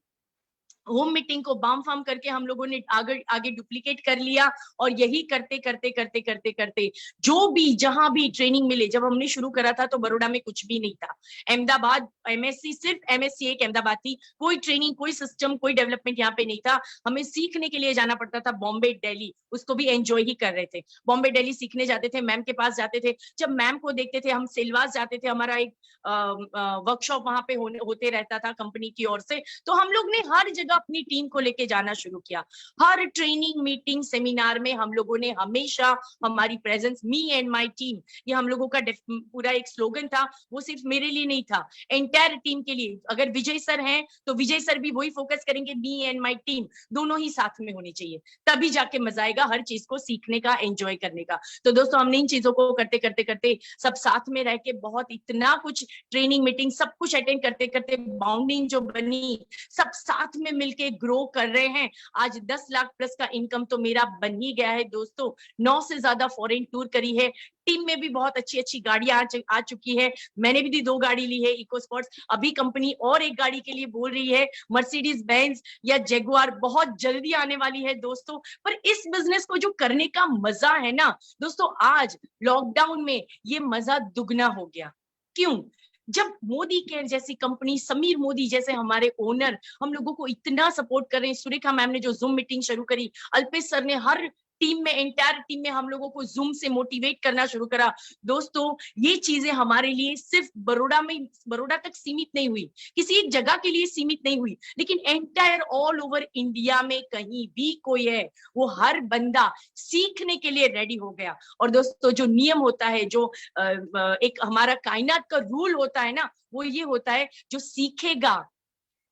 होम मीटिंग को बाम फार्म करके हम लोगों ने आगे आगे डुप्लीकेट कर लिया। और यही करते करते करते करते करते जो भी जहां भी ट्रेनिंग मिले, जब हमने शुरू करा था तो बड़ौदा में कुछ भी नहीं था, अहमदाबाद एमएससी, सिर्फ एमएससी एक अहमदाबाद थी, कोई ट्रेनिंग, कोई सिस्टम, कोई डेवलपमेंट यहाँ पे नहीं था। हमें सीखने के लिए जाना पड़ता था बॉम्बे, दिल्ली, उसको भी एंजॉय ही कर रहे थे। बॉम्बे दिल्ली सीखने जाते थे, मैम के पास जाते थे, जब मैम को देखते थे, हम सिलवास जाते थे, हमारा एक वर्कशॉप वहां पे होते रहता था कंपनी की ओर से, तो हम लोग ने हर जगह अपनी टीम को लेके जाना शुरू किया। हर ट्रेनिंग, मीटिंग, सेमिनार में हम लोगों ने हमेशा हमारी presence, me and my team, ये हम लोगों का पूरा एक स्लोगन था। वो सिर्फ मेरे लिए नहीं था, एंटायर टीम के लिए। अगर विजय सर हैं तो विजय सर भी वही फोकस करेंगे, मी एंड माय टीम, दोनों ही साथ में होनी चाहिए, तभी जाके मजा आएगा हर चीज को सीखने का, एंजॉय करने का। तो दोस्तों हमने इन चीजों को करते करते करते सब साथ में रह के बहुत इतना कुछ ट्रेनिंग, मीटिंग, सब कुछ अटेंड करते करते बाउंडिंग जो बनी, सब साथ में मिलके ग्रो कर रहे हैं। आज 10 लाख प्लस का इनकम तो मेरा बन ही गया है दोस्तों। 9 से ज्यादा फॉरेन टूर करी है, टीम में भी बहुत अच्छी अच्छी गाड़ियां आ चुकी है। मैंने भी 2 गाड़ी ली है, इको स्पोर्ट्स, अभी कंपनी और एक गाड़ी के लिए बोल रही है, मर्सिडीज बेंज या जगुआर बहुत जल्दी आने वाली है दोस्तों। पर इस बिजनेस को जो करने का मजा है ना दोस्तों, आज लॉकडाउन में ये मजा दुगना हो गया। क्यों? जब मोदी केयर जैसी कंपनी, समीर मोदी जैसे हमारे ओनर हम लोगों को इतना सपोर्ट कर रहे हैं, सुरेखा मैम ने जो जूम मीटिंग शुरू करी, अल्पेश सर ने हर टीम में, एंटायर टीम में हम लोगों को जूम से मोटिवेट करना शुरू करा। दोस्तों ये चीजें हमारे लिए सिर्फ बड़ौदा तक सीमित नहीं हुई, किसी एक जगह के लिए सीमित नहीं हुई, लेकिन एंटायर ऑल ओवर इंडिया में कहीं भी कोई है, वो हर बंदा सीखने के लिए रेडी हो गया। और दोस्तों जो नियम होता है, जो एक हमारा कायनात का रूल होता है ना, वो ये होता है, जो सीखेगा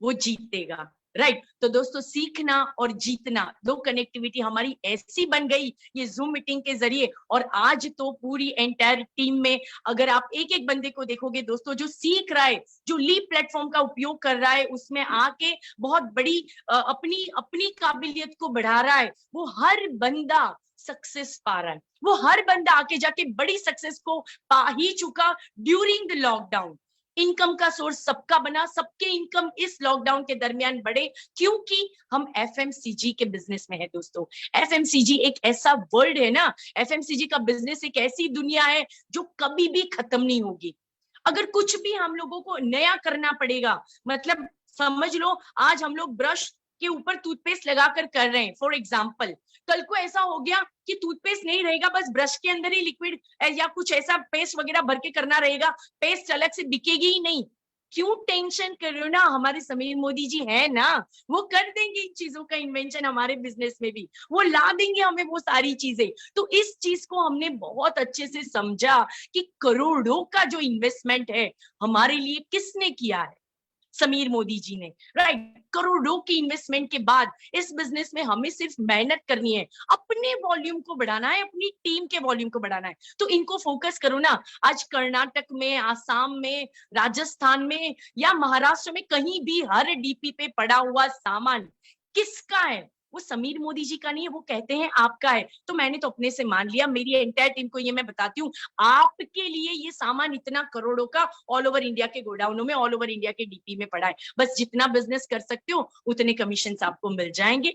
वो जीतेगा। राइट, तो दोस्तों सीखना और जीतना, 2 कनेक्टिविटी हमारी ऐसी बन गई ये जूम मीटिंग के जरिए। और आज तो पूरी एंटायर टीम में अगर आप एक एक बंदे को देखोगे दोस्तों, जो सीख रहा है, जो लीप प्लेटफॉर्म का उपयोग कर रहा है, उसमें आके बहुत बड़ी अपनी अपनी काबिलियत को बढ़ा रहा है, वो हर बंदा सक्सेस पा रहा है। वो हर बंदा आके जाके बड़ी सक्सेस को पा ही चुका ड्यूरिंग द लॉकडाउन। इनकम का सोर्स सबका बना, सबके इनकम इस लॉकडाउन के दरमियान बढ़े, क्योंकि हम एफएमसीजी के बिजनेस में है दोस्तों। एफएमसीजी एक ऐसा वर्ल्ड है ना, एफएमसीजी का बिजनेस एक ऐसी दुनिया है जो कभी भी खत्म नहीं होगी। अगर कुछ भी हम लोगों को नया करना पड़ेगा, मतलब समझ लो आज हम लोग ब्रश के ऊपर टूथपेस्ट लगाकर कर रहे हैं, फॉर एग्जाम्पल, कल को ऐसा हो गया कि टूथपेस्ट नहीं रहेगा, बस ब्रश के अंदर ही लिक्विड या कुछ ऐसा पेस्ट वगैरह भर के करना रहेगा, पेस्ट अलग से बिकेगी ही नहीं। क्यों टेंशन कर रहे हो ना, हमारे समीर मोदी जी है ना, वो कर देंगे इन चीजों का इन्वेंशन हमारे बिजनेस में भी, वो ला देंगे हमें वो सारी चीजें। तो इस चीज को हमने बहुत अच्छे से समझा कि करोड़ों का जो इन्वेस्टमेंट है हमारे लिए किसने किया है, समीर मोदी जी ने। राइट, करोड़ों की इन्वेस्टमेंट के बाद इस बिजनेस में हमें सिर्फ मेहनत करनी है, अपने वॉल्यूम को बढ़ाना है, अपनी टीम के वॉल्यूम को बढ़ाना है। तो इनको फोकस करो ना। आज कर्नाटक में, आसाम में, राजस्थान में या महाराष्ट्र में कहीं भी हर डीपी पे पड़ा हुआ सामान किसका है? वो समीर मोदी जी का नहीं है, वो कहते हैं आपका है। तो मैंने तो अपने से मान लिया, मेरी एंटायर टीम को ये मैं बताती हूँ, आपके लिए ये सामान इतना करोड़ों का ऑल ओवर इंडिया के गोडाउनों में, ऑल ओवर इंडिया के डीपी में पड़ा है। बस जितना बिजनेस कर सकते हो उतने कमीशन आपको मिल जाएंगे।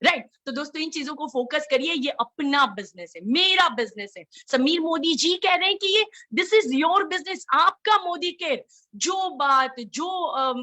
राइट तो दोस्तों इन चीजों को फोकस करिए, ये अपना बिजनेस है, मेरा बिजनेस है। समीर मोदी जी कह रहे हैं कि ये दिस इज योर बिजनेस, आपका मोदी केयर। जो बात, जो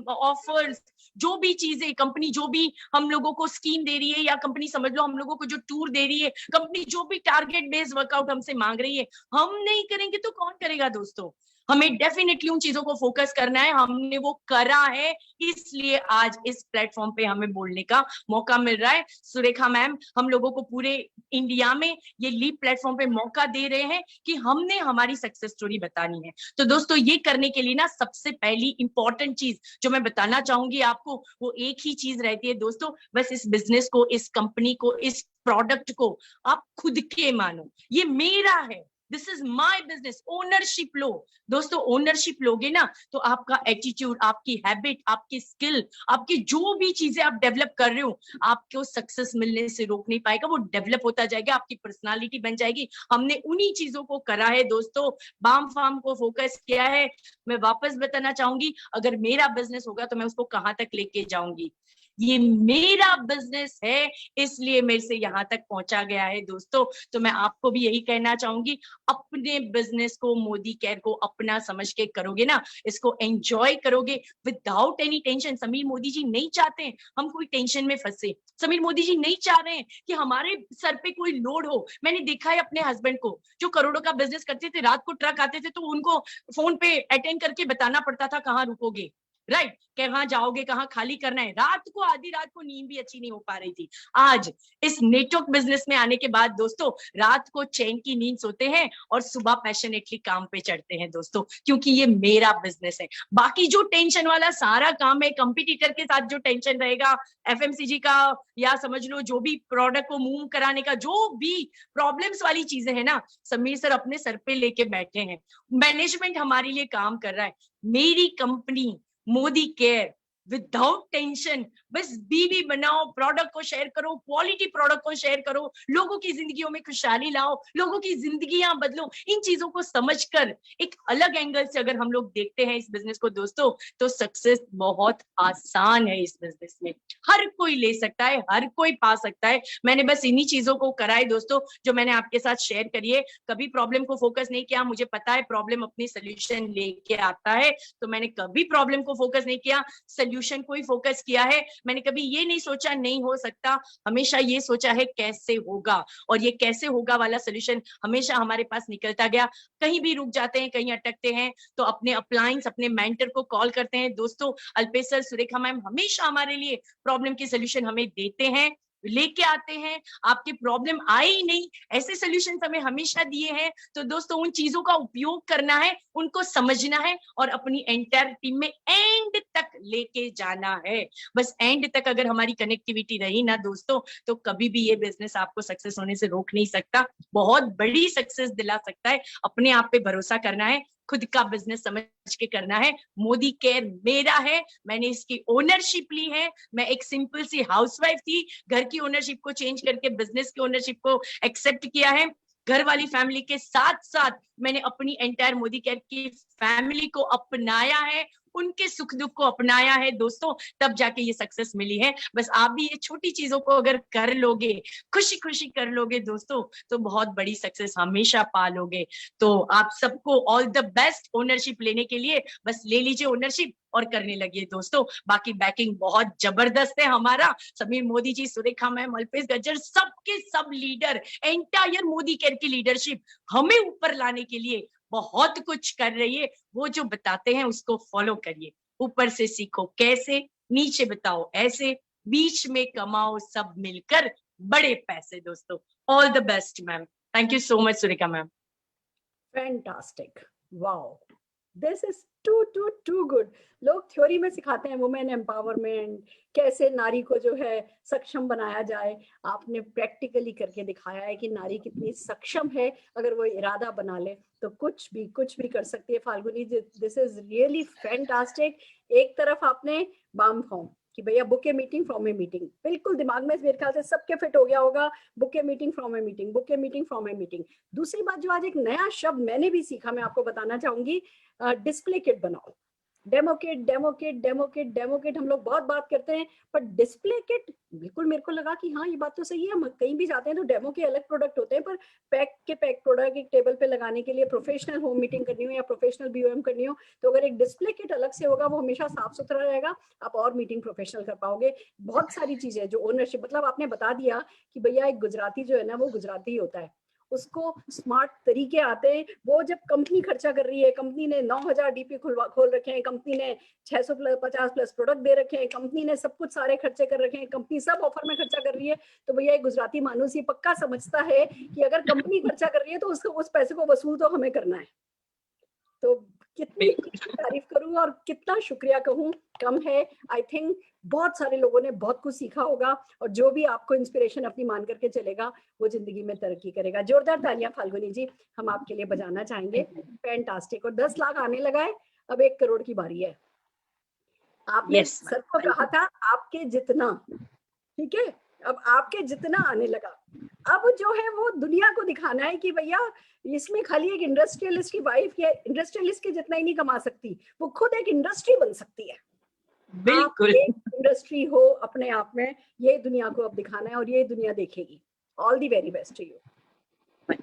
ऑफर्स, जो भी चीजें कंपनी, जो भी हम लोगों को स्कीम दे रही है, या कंपनी समझ लो हम लोगों को जो टूर दे रही है, कंपनी जो भी टारगेट बेस्ड वर्कआउट हमसे मांग रही है, हम नहीं करेंगे तो कौन करेगा दोस्तों। हमें डेफिनेटली उन चीजों को फोकस करना है, हमने वो करा है, इसलिए आज इस प्लेटफॉर्म पे हमें बोलने का मौका मिल रहा है। सुरेखा मैम हम लोगों को पूरे इंडिया में ये लीप प्लेटफॉर्म पे मौका दे रहे हैं कि हमने हमारी सक्सेस स्टोरी बतानी है। तो दोस्तों ये करने के लिए ना सबसे पहली इंपॉर्टेंट चीज जो मैं बताना चाहूंगी आपको, वो एक ही चीज रहती है दोस्तों, बस इस बिजनेस को, इस कंपनी को, इस प्रोडक्ट को आप खुद के मानो, ये मेरा है, this is my business. Ownership लो दोस्तों, ओनरशिप लोगे ना तो आपका एटीट्यूड, आपकी हैबिट, आपकी स्किल, आपकी जो भी चीजें आप डेवलप कर रहे हो, आपको सक्सेस मिलने से रोक नहीं पाएगा, वो डेवलप होता जाएगा, आपकी पर्सनालिटी बन जाएगी। हमने उन्हीं चीजों को करा है दोस्तों, बाम फार्म को फोकस किया है। मैं वापस बताना चाहूंगी, अगर मेरा बिजनेस होगा तो मैं उसको कहां तक लेके जाऊंगी, ये मेरा बिजनेस है, इसलिए मेरे से यहाँ तक पहुंचा गया है दोस्तों। तो मैं आपको भी यही कहना चाहूंगी, अपने बिजनेस को, मोदी केयर को अपना समझ के करोगे ना, इसको एंजॉय करोगे without any tension. Sameer Modi ji नहीं चाहते हैं हम कोई टेंशन में फंसे, समीर मोदी जी नहीं चाह रहे हैं कि हमारे सर पे कोई लोड हो। मैंने देखा है अपने हस्बैंड को, जो करोड़ों का बिजनेस करते थे, रात को ट्रक आते थे तो उनको फोन पे अटेंड करके बताना पड़ता था कहाँ रुकोगे, राइट, कहाँ जाओगे, कहाँ खाली करना है। रात को, आधी रात को नींद भी अच्छी नहीं हो पा रही थी। आज इस नेटवर्क बिजनेस में आने के बाद दोस्तों रात को चैन की नींद सोते हैं और सुबह पैशनेटली काम पे चढ़ते हैं दोस्तों, क्योंकि ये मेरा बिजनेस है। बाकी जो टेंशन वाला सारा काम है, कंपटीटर के साथ जो टेंशन रहेगा, एफएमसीजी का, या समझ लो जो भी प्रोडक्ट को मूव कराने का, जो भी प्रॉब्लम्स वाली चीजें है ना, समीर सर अपने सर पे लेके बैठे हैं। मैनेजमेंट हमारे लिए काम कर रहा है। मेरी company Modi care without tension, बस बीवी बनाओ, प्रोडक्ट को शेयर करो, क्वालिटी प्रोडक्ट को शेयर करो, लोगों की जिंदगियों में खुशहाली लाओ, लोगों की जिंदगियां बदलो। इन चीजों को समझकर एक अलग एंगल से अगर हम लोग देखते हैं इस बिजनेस को दोस्तों, तो सक्सेस बहुत आसान है। इस बिजनेस में हर कोई ले सकता है, हर कोई पा सकता है। मैंने बस इन्हीं चीजों को कराए दोस्तों जो मैंने आपके साथ शेयर करी है। कभी प्रॉब्लम को फोकस नहीं किया, मुझे पता है प्रॉब्लम अपनी सोल्यूशन लेके आता है, तो मैंने कभी प्रॉब्लम को फोकस नहीं किया, सोल्यूशन को ही फोकस किया है। मैंने कभी ये नहीं सोचा नहीं हो सकता, हमेशा ये सोचा है कैसे होगा, और ये कैसे होगा वाला सोल्यूशन हमेशा हमारे पास निकलता गया। कहीं भी रुक जाते हैं, कहीं अटकते हैं, तो अपने अप्लायंस, अपने मेंटर को कॉल करते हैं दोस्तों। अल्पेश सर, सुरेखा मैम हमेशा हमारे लिए प्रॉब्लम की सोल्यूशन हमें देते हैं, लेके आते हैं। आपकी प्रॉब्लम आई ही नहीं, ऐसे सोल्यूशन हमें हमेशा दिए हैं। तो दोस्तों उन चीजों का उपयोग करना है, उनको समझना है और अपनी एंटायर टीम में एंड तक लेके जाना है। बस एंड तक अगर हमारी कनेक्टिविटी रही ना दोस्तों, तो कभी भी ये बिजनेस आपको सक्सेस होने से रोक नहीं सकता, बहुत बड़ी सक्सेस दिला सकता है। अपने आप पे भरोसा करना है, खुद का बिजनेस समझ के करना है। मोदी केयर मेरा है, मैंने इसकी ओनरशिप ली है। मैं एक सिंपल सी हाउसवाइफ थी, घर की ओनरशिप को चेंज करके बिजनेस की ओनरशिप को एक्सेप्ट किया है। घर वाली फैमिली के साथ साथ मैंने अपनी एंटायर मोदी केयर की फैमिली को अपनाया है, उनके सुख दुख को अपनाया है दोस्तों, तब जाके ये सक्सेस मिली है। बस आप भी ये छोटी चीजों को अगर कर लोगे, खुशी खुशी कर लोगे दोस्तों, तो बहुत बड़ी सक्सेस हमेशा पा लोगे। तो आप सबको ऑल द बेस्ट ओनरशिप लेने के लिए। बस ले लीजिए ओनरशिप और करने लगिए दोस्तों। बाकी बैकिंग बहुत जबरदस्त है हमारा, समीर मोदी जी, सुरेखा मैम, अल्पेश गज्जर, सबके सब लीडर, एंटायर मोदी केयर की लीडरशिप हमें ऊपर लाने के लिए बहुत कुछ कर रही है। वो जो बताते हैं उसको फॉलो करिए, ऊपर से सीखो कैसे, नीचे बताओ ऐसे, बीच में कमाओ सब मिलकर बड़े पैसे दोस्तों। All the best ma'am, thank you so much Surekha ma'am. Fantastic, wow, this is too good. लोग थ्योरी में सिखाते हैं वुमेन एम्पावरमेंट, कैसे नारी को जो है सक्षम बनाया जाए। आपने प्रैक्टिकली करके दिखाया है कि नारी कितनी सक्षम है, अगर वो इरादा बना ले तो कुछ भी कर सकती है। Falguni, this is really fantastic. एक तरफ आपने बाम फॉर्म कि भैया book a meeting from a meeting, बिल्कुल दिमाग में मेरे ख्याल से सबके फिट हो गया होगा, book a meeting from a meeting, book a meeting from a meeting. दूसरी बात जो आज एक नया शब्द मैंने भी सीखा, मैं आपको बताना चाहूंगी, डिस्प्ले किट बनाओ। Demo kit, demo kit, demo kit, demo kit, हम लोग बहुत बात करते हैं, पर डिस्प्ले किट बिल्कुल मेरे को लगा कि हाँ ये बात तो सही है, हम कहीं भी जाते हैं तो डेमो के अलग प्रोडक्ट होते हैं, पर पैक प्रोडक्ट एक टेबल पे लगाने के लिए प्रोफेशनल होम मीटिंग करनी हो या प्रोफेशनल बीओएम करनी हो, तो अगर एक डिस्प्ले किट अलग से होगा वो हमेशा साफ सुथरा रहेगा, आप और मीटिंग प्रोफेशनल कर पाओगे। बहुत सारी चीजें जो ओनरशिप, मतलब आपने बता दिया कि भैया एक गुजराती जो है ना वो गुजराती ही होता है, उसको स्मार्ट तरीके आते हैं। वो जब कंपनी खर्चा कर रही है, कंपनी ने 9000 डीपी खोल रखे हैं, कंपनी ने 650 प्लस प्रोडक्ट दे रखे हैं, कंपनी ने सब कुछ सारे खर्चे कर रखे हैं, कंपनी सब ऑफर में खर्चा कर रही है, तो भैया एक गुजराती मानुस ये पक्का समझता है कि अगर कंपनी खर्चा कर रही है तो उसको उस पैसे को वसूल तो हमें करना है। तो कितनी तारीफ करूं और कितना शुक्रिया कहूं, कम है। आई थिंक बहुत सारे लोगों ने बहुत कुछ सीखा होगा, और जो भी आपको इंस्पिरेशन अपनी मान करके चलेगा वो जिंदगी में तरक्की करेगा। जोरदार तालियां फाल्गुनी जी हम आपके लिए बजाना चाहेंगे। फैंटास्टिक। और 10 लाख आने लगा है, अब 1 करोड़ की बारी है। आपने सर को कहा था आपके जितना, ठीक है, अब आपके जितना आने लगा। अब जो है वो दुनिया को दिखाना है कि भैया इसमें खाली एक इंडस्ट्रियलिस्ट की वाइफ या इंडस्ट्रियलिस्ट के जितना ही नहीं कमा सकती, वो खुद एक इंडस्ट्री बन सकती है। बिल्कुल एक इंडस्ट्री हो अपने आप में, ये दुनिया को अब दिखाना है और ये दुनिया देखेगी। All the very best to you.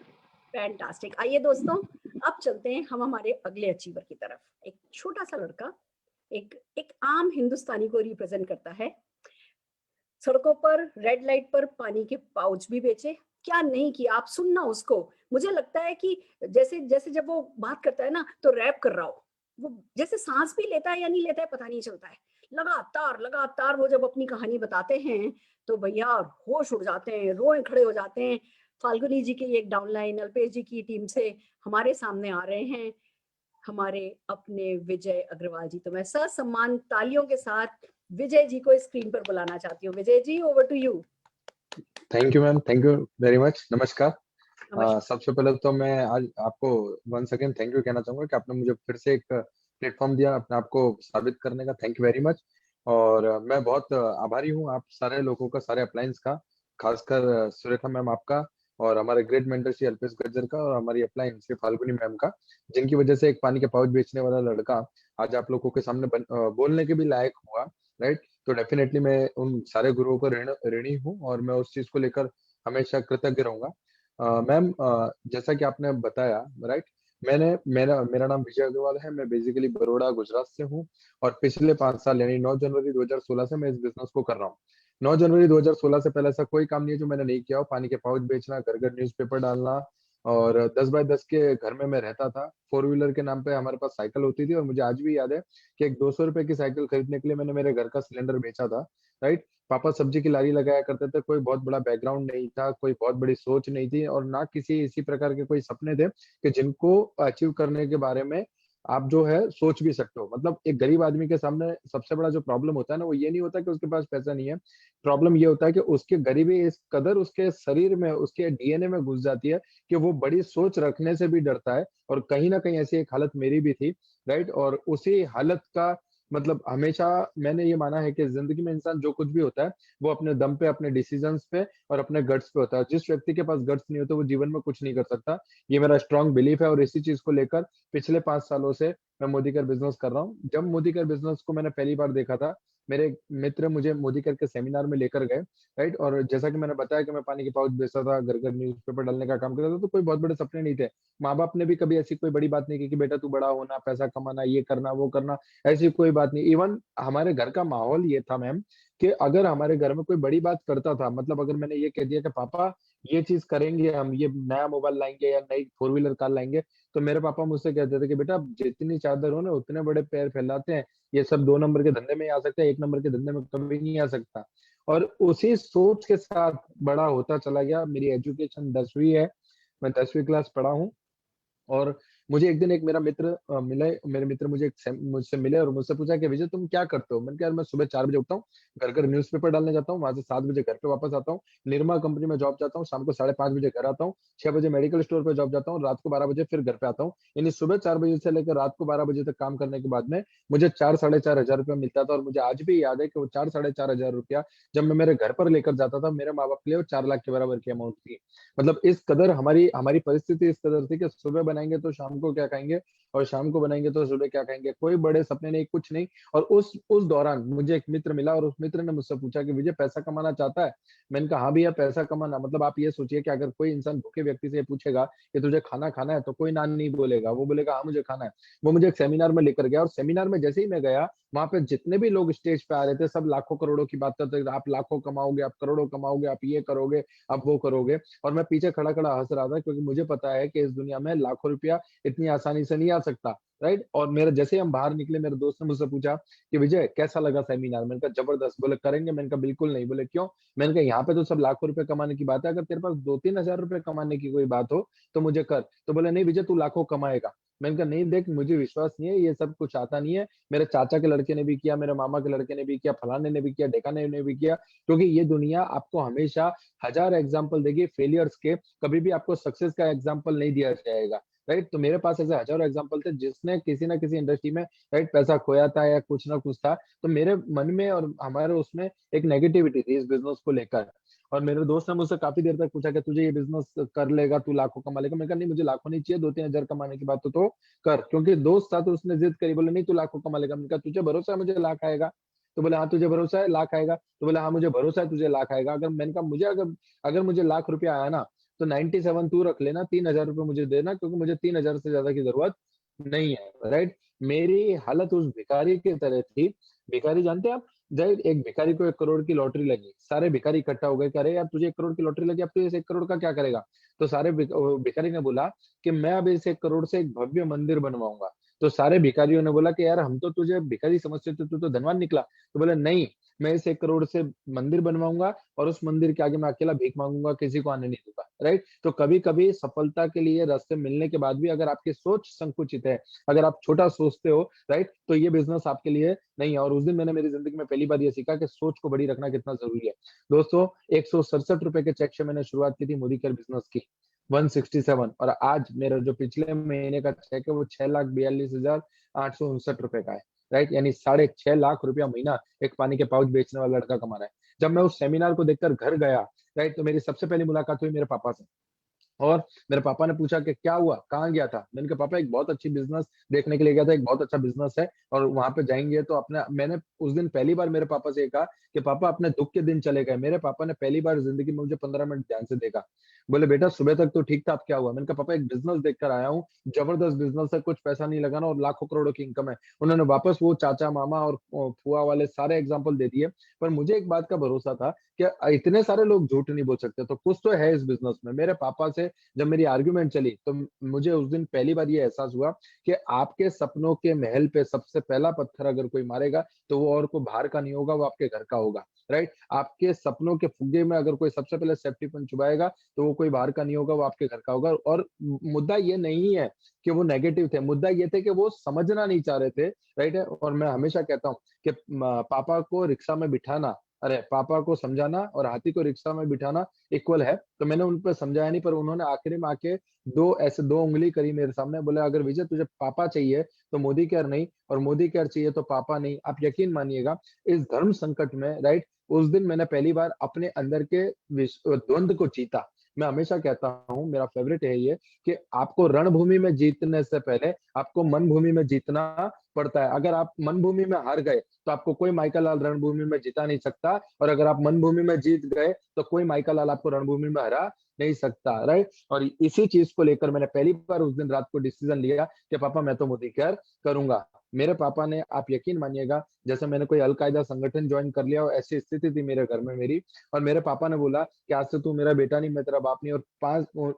Fantastic. आइए दोस्तों अब चलते हैं हम हमारे अगले अचीवर की तरफ। एक छोटा सा लड़का एक आम हिंदुस्तानी को रिप्रेजेंट करता है। सड़कों पर रेड लाइट पर पानी के पाउच भी बेचे, क्या नहीं किया। आप सुनना उसको, मुझे लगता है कि जैसे जैसे जब वो बात करता है ना तो रैप कर रहा हो, वो जैसे सांस भी लेता है या नहीं लेता है पता नहीं चलता है। लगातार लगातार वो जब अपनी कहानी बताते हैं तो भैया होश उड़ जाते हैं, रोए खड़े हो जाते हैं। फाल्गुनी जी की एक डाउनलाइन अल्पेश जी की टीम से हमारे सामने आ रहे हैं हमारे अपने विजय अग्रवाल जी। तो मैं ससम्मान तालियों के साथ विजय जी को स्क्रीन पर बुलाना चाहती हूँ। Vijay ji over to you. Thank you ma'am, thank you very much. नमस्कार। सबसे पहले तो मैं आज आपको वंस अगेन थैंक यू कहना चाहूंगा कि आपने मुझे फिर से एक प्लेटफॉर्म दिया अपने आप को साबित करने का। Thank you very much. और मैं बहुत आभारी हूँ आप सारे लोगों का, सारे अप्लायंस का, खासकर सुरेखा मैम आपका और हमारे ग्रेट मेंटर श्री अल्पेश गज्जर का और हमारी अप्लायंस श्री फाल्गुनी मैम का, जिनकी वजह से एक पानी के पाउच बेचने वाला लड़का आज आप लोगों के सामने बोलने के भी लायक हुआ, राइट। तो डेफिनेटली मैं उन सारे गुरुओं को ऋणी हूँ और मैं उस चीज को लेकर हमेशा कृतज्ञ रहूंगा। मैम, जैसा कि आपने बताया, राइट, मेरा नाम विजय अग्रवाल है। मैं बेसिकली बड़ौदा गुजरात से हूँ और पिछले 5 साल यानी 9 जनवरी 2016 से मैं इस बिजनेस को कर रहा हूँ। 9 जनवरी 2016 से पहले ऐसा कोई काम नहीं है जो मैंने नहीं किया हो। पानी के पाउच बेचना, घर घर न्यूज़पेपर डालना, और 10 बाय 10 के घर में मैं रहता था। 4 व्हीलर के नाम पे हमारे पास साइकिल होती थी और मुझे आज भी याद है कि एक 200 रुपए की साइकिल खरीदने के लिए मैंने मेरे घर का सिलेंडर बेचा था, राइट। पापा सब्जी की लारी लगाया करते थे। कोई बहुत बड़ा बैकग्राउंड नहीं था, कोई बहुत बड़ी सोच नहीं थी और ना किसी इसी प्रकार के कोई सपने थे कि जिनको अचीव करने के बारे में आप जो है सोच भी सकते हो। मतलब एक गरीब आदमी के सामने सबसे बड़ा जो प्रॉब्लम होता है ना, वो ये नहीं होता कि उसके पास पैसा नहीं है। प्रॉब्लम ये होता है कि उसकी गरीबी इस कदर उसके शरीर में, उसके डीएनए में घुस जाती है कि वो बड़ी सोच रखने से भी डरता है। और कहीं ना कहीं ऐसी एक हालत मेरी भी थी, राइट। और उसी हालत का मतलब हमेशा मैंने ये माना है कि जिंदगी में इंसान जो कुछ भी होता है वो अपने दम पे, अपने डिसीजंस पे और अपने गट्स पे होता है। जिस व्यक्ति के पास गट्स नहीं होते वो जीवन में कुछ नहीं कर सकता। ये मेरा स्ट्रांग बिलीफ है और इसी चीज को लेकर पिछले 5 सालों से मैं मोदी केयर बिजनेस कर रहा हूँ। जब मोदी केयर बिजनेस को मैंने पहली बार देखा था, मेरे एक मित्र मुझे मोदी केयर के सेमिनार में लेकर गए, राइट। और जैसा कि मैंने बताया कि मैं पानी के पाउच बेचता था, घर घर न्यूज़पेपर डालने का काम करता था, तो कोई बहुत बड़े सपने नहीं थे। माँ बाप ने भी कभी ऐसी कोई बड़ी बात नहीं की कि बेटा तू बड़ा होना, पैसा कमाना, ये करना वो करना, ऐसी कोई बात नहीं। इवन हमारे घर का माहौल ये था मैम कि अगर हमारे घर में कोई बड़ी बात करता था, मतलब अगर मैंने ये कह दिया कि पापा ये चीज करेंगे हम, ये नया मोबाइल लाएंगे या नई 4 व्हीलर कार लाएंगे, तो मेरे पापा मुझसे कहते थे कि बेटा जितनी चादर हो ना उतने बड़े पैर फैलाते हैं, ये सब 2 नंबर के धंधे में ही आ सकता है, 1 नंबर के धंधे में कभी नहीं आ सकता। और उसी सोच के साथ बड़ा होता चला गया। मेरी एजुकेशन 10वीं है, मैं 10वीं क्लास पढ़ा हूँ। और मुझे एक दिन एक मेरा मित्र मिले, मेरे मित्र मुझसे मिले और मुझसे पूछा कि विजय तुम क्या करते हो। मैंने कहा यार मैं सुबह 4 बजे उठता हूँ, घर घर न्यूज़पेपर डालने जाता हूँ, वहां से 7 बजे घर पे वापस आता हूँ, निर्मा कंपनी में जॉब जाता हूँ, शाम को 5:30 बजे घर आता हूँ, 6 बजे मेडिकल स्टोर पे जॉब जाता हूँ, रात को 12 बजे फिर घर पे आता हूँ। यानी सुबह 4 बजे से लेकर रात को 12 बजे तक काम करने के बाद में मुझे 4-4.5 हजार रुपया मिलता था। और मुझे आज भी याद है कि वो 4-4.5 हजार रुपया जब मैं मेरे घर पर लेकर जाता था, मेरे माँ बाप के लिए वो 4 लाख के बराबर की अमाउंट थी। मतलब इस कदर हमारी हमारी परिस्थिति इस कदर थी कि सुबह बनाएंगे तो शाम को क्या खाएंगे, और शाम को बनाएंगे तो सुबह क्या खाएंगे, कोई बड़े सपने नहीं, कुछ नहीं। और उस दौरान मुझे एक मित्र मिला और उस मित्र ने मुझसे पूछा कि विजय पैसा कमाना चाहता है? मैंने कहा हाँ भैया पैसा कमाना, मतलब आप ये सोचिए कि अगर कोई इंसान भूखे व्यक्ति से पूछेगा कि तुझे खाना खाना है, तो कोई ना नहीं बोलेगा, वो बोलेगा हाँ मुझे खाना है। वो मुझे एक सेमिनार में लेकर गया, और सेमिनार में जैसे ही मैं गया, वहां पे जितने भी लोग स्टेज पे आ रहे थे सब लाखों करोड़ों की बात करते थे, आप लाखों कमाओगे, आप करोड़ों कमाओगे, आप ये करोगे, आप वो करोगे। और मैं पीछे खड़ा खड़ा हंस रहा था, क्योंकि मुझे पता है कि इस दुनिया में लाखों रुपया इतनी आसानी से नहीं आ सकता, राइट। और मेरे जैसे ही हम बाहर निकले, मेरे दोस्त ने मुझसे पूछा कि विजय कैसा लगा सेमिनार? मैंने कहा जबरदस्त। बोले करेंगे? मैंने कहा बिल्कुल नहीं। बोले क्यों? मैंने कहा यहाँ पे तो सब लाखों रुपए कमाने की बात है, अगर तेरे पास 2-3 हजार रुपए कमाने की कोई बात हो तो मुझे कर। तो बोले नहीं विजय तू लाखों कमाएगा। मैंने कहा नहीं देख, मुझे विश्वास नहीं है, ये सब कुछ आता नहीं है। मेरे चाचा के लड़के ने भी किया, मेरे मामा के लड़के ने भी किया, फलाने ने भी किया, ढेकाने ने भी किया। क्योंकि ये दुनिया आपको हमेशा हजार एग्जाम्पल देगी फेलियर्स के, कभी भी आपको सक्सेस का एग्जाम्पल नहीं दिया जाएगा, राइट। तो मेरे पास ऐसे हजारों एग्जाम्पल थे जिसने किसी ना किसी इंडस्ट्री में, राइट, पैसा खोया था या कुछ ना कुछ था। तो मेरे मन में और हमारे उसमें एक नेगेटिविटी थी इस बिजनेस को लेकर। और मेरे दोस्त ने मुझसे काफी देर तक पूछा कि तुझे ये बिजनेस कर लेगा, तू लाखों कमा लेगा? मैंने कहा नहीं, मुझे लाखों नहीं चाहिए, 2-3 हजार कमाने की बात तो कर। क्योंकि दोस्त था तो उसने जिद करी, बोले नहीं तू लाखों कमा लेगा। मैंने कहा तुझे भरोसा है मुझे लाख आएगा? तो बोले हाँ तुझे भरोसा है लाख आएगा? तो बोले हाँ मुझे भरोसा है तुझे लाख आएगा। अगर मैंने कहा मुझे अगर अगर मुझे लाख रुपया आया ना, तो 97 तू रख लेना, 3 हजार रुपये मुझे देना, क्योंकि मुझे 3 हजार से ज्यादा की जरूरत नहीं है, राइट। मेरी हालत उस भिखारी की तरह थी। भिखारी जानते हैं आप? जब एक भिखारी को 1 करोड़ की लॉटरी लगी, सारे भिखारी इकट्ठा हो गए कि अरे यार तुझे 1 करोड़ की लॉटरी लगी, अब तू इस 1 करोड़ का क्या करेगा? तो सारे भिखारी ने बोला कि मैं अब इस 1 करोड़ से एक भव्य मंदिर बनवाऊंगा। तो सारे भिखारियों ने बोला कि यार हम तो तुझे भिखारी समझते थे, तू तो धनवान निकला। तो बोले नहीं, मैं इस 1 करोड़ से मंदिर बनवाऊंगा, और उस मंदिर के आगे मैं अकेला भीख मांगूंगा, किसी को आने नहीं दूंगा, राइट। तो कभी कभी सफलता के लिए रास्ते मिलने के बाद भी अगर आपकी सोच संकुचित है, अगर आप छोटा सोचते हो, राइट, तो ये बिजनेस आपके लिए नहीं है। और उस दिन मैंने मेरी जिंदगी में पहली बार ये सीखा कि सोच को बड़ी रखना कितना जरूरी है। दोस्तों 167 रुपए के चेक से मैंने शुरुआत की थी मोदी केयर बिजनेस की, 167। और आज मेरा जो पिछले महीने का चेक है वो 6,42,859 रुपए का है, राइट। यानी 6.5 लाख रुपया महीना एक पानी के पाउच बेचने वाला लड़का कमा रहा है। जब मैं उस सेमिनार को देखकर घर गया, राइट, तो मेरी सबसे पहली मुलाकात हुई मेरे पापा से। और मेरे पापा ने पूछा कि क्या हुआ, कहाँ गया था? मैंने कहा पापा एक बहुत अच्छी बिजनेस देखने के लिए गया था, एक बहुत अच्छा बिजनेस है, और वहां पे जाएंगे तो अपने। मैंने उस दिन पहली बार मेरे पापा से कहा कि पापा अपने दुख के दिन चले गए। मेरे पापा ने पहली बार जिंदगी में मुझे 15 मिनट ध्यान से देखा। बोले बेटा सुबह तक तो ठीक था, अब क्या हुआ? मैंने कहा पापा एक बिजनेस देख कर आया हूँ, जबरदस्त बिजनेस है, कुछ पैसा नहीं लगाना और लाखों करोड़ों की इनकम है। उन्होंने वापस वो चाचा मामा और फुआ वाले सारे एग्जाम्पल दे दिए। पर मुझे एक बात का भरोसा था कि इतने सारे लोग झूठ नहीं बोल सकते, तो कुछ तो है इस बिजनेस में। मेरे पापा से जब मेरी आर्ग्यूमेंट चली, तो मुझे उस दिन पहली बार ये एहसास हुआ कि आपके सपनों के महल पे सबसे पहला पत्थर अगर कोई मारेगा तो वो और कोई बाहर का नहीं होगा, वो आपके घर का होगा, राइट। आपके सपनों के फुग्गे में अगर कोई सबसे पहले सेफ्टी पिन चुभाएगा तो वो कोई बाहर का नहीं होगा, वो आपके घर का होगा। और मुद्दा ये नहीं है कि वो नेगेटिव थे, मुद्दा ये थे कि वो समझना नहीं चाह रहे थे, राइट है। और मैं हमेशा कहता हूँ कि पापा को रिक्शा में बिठाना, अरे पापा को समझाना और हाथी को रिक्शा में बिठाना इक्वल है। तो मैंने उन पर समझाया नहीं, पर उन्होंने आखिरी में आके दो उंगली करी मेरे सामने, बोले अगर विजय तुझे पापा चाहिए तो मोदी केयर नहीं, और मोदी केयर चाहिए तो पापा नहीं। आप यकीन मानिएगा इस धर्म संकट में, राइट, उस दिन मैंने पहली बार अपने अंदर के द्वंद को जीता। मैं हमेशा कहता हूँ, मेरा फेवरेट है ये, कि आपको रणभूमि में जीतने से पहले आपको मन भूमि में जीतना पड़ता है। अगर आप मन भूमि में हार गए तो आपको कोई माइका लाल रणभूमि में जिता नहीं सकता, और अगर आप मन भूमि में जीत गए तो कोई माइका लाल आपको रणभूमि में हरा नहीं सकता, राइट। और इसी चीज को लेकर मैंने पहली बार उस दिन रात को डिसीजन लिया कि पापा मैं तो मोदी केयर करूंगा। मेरे पापा ने, आप यकीन मानिएगा, जैसे मैंने कोई अलकायदा संगठन ज्वाइन कर लिया और ऐसी स्थिति थी मेरे घर में मेरी, और मेरे पापा ने बोला कि आज से तू मेरा बेटा नहीं, मैं तेरा बाप नहीं। और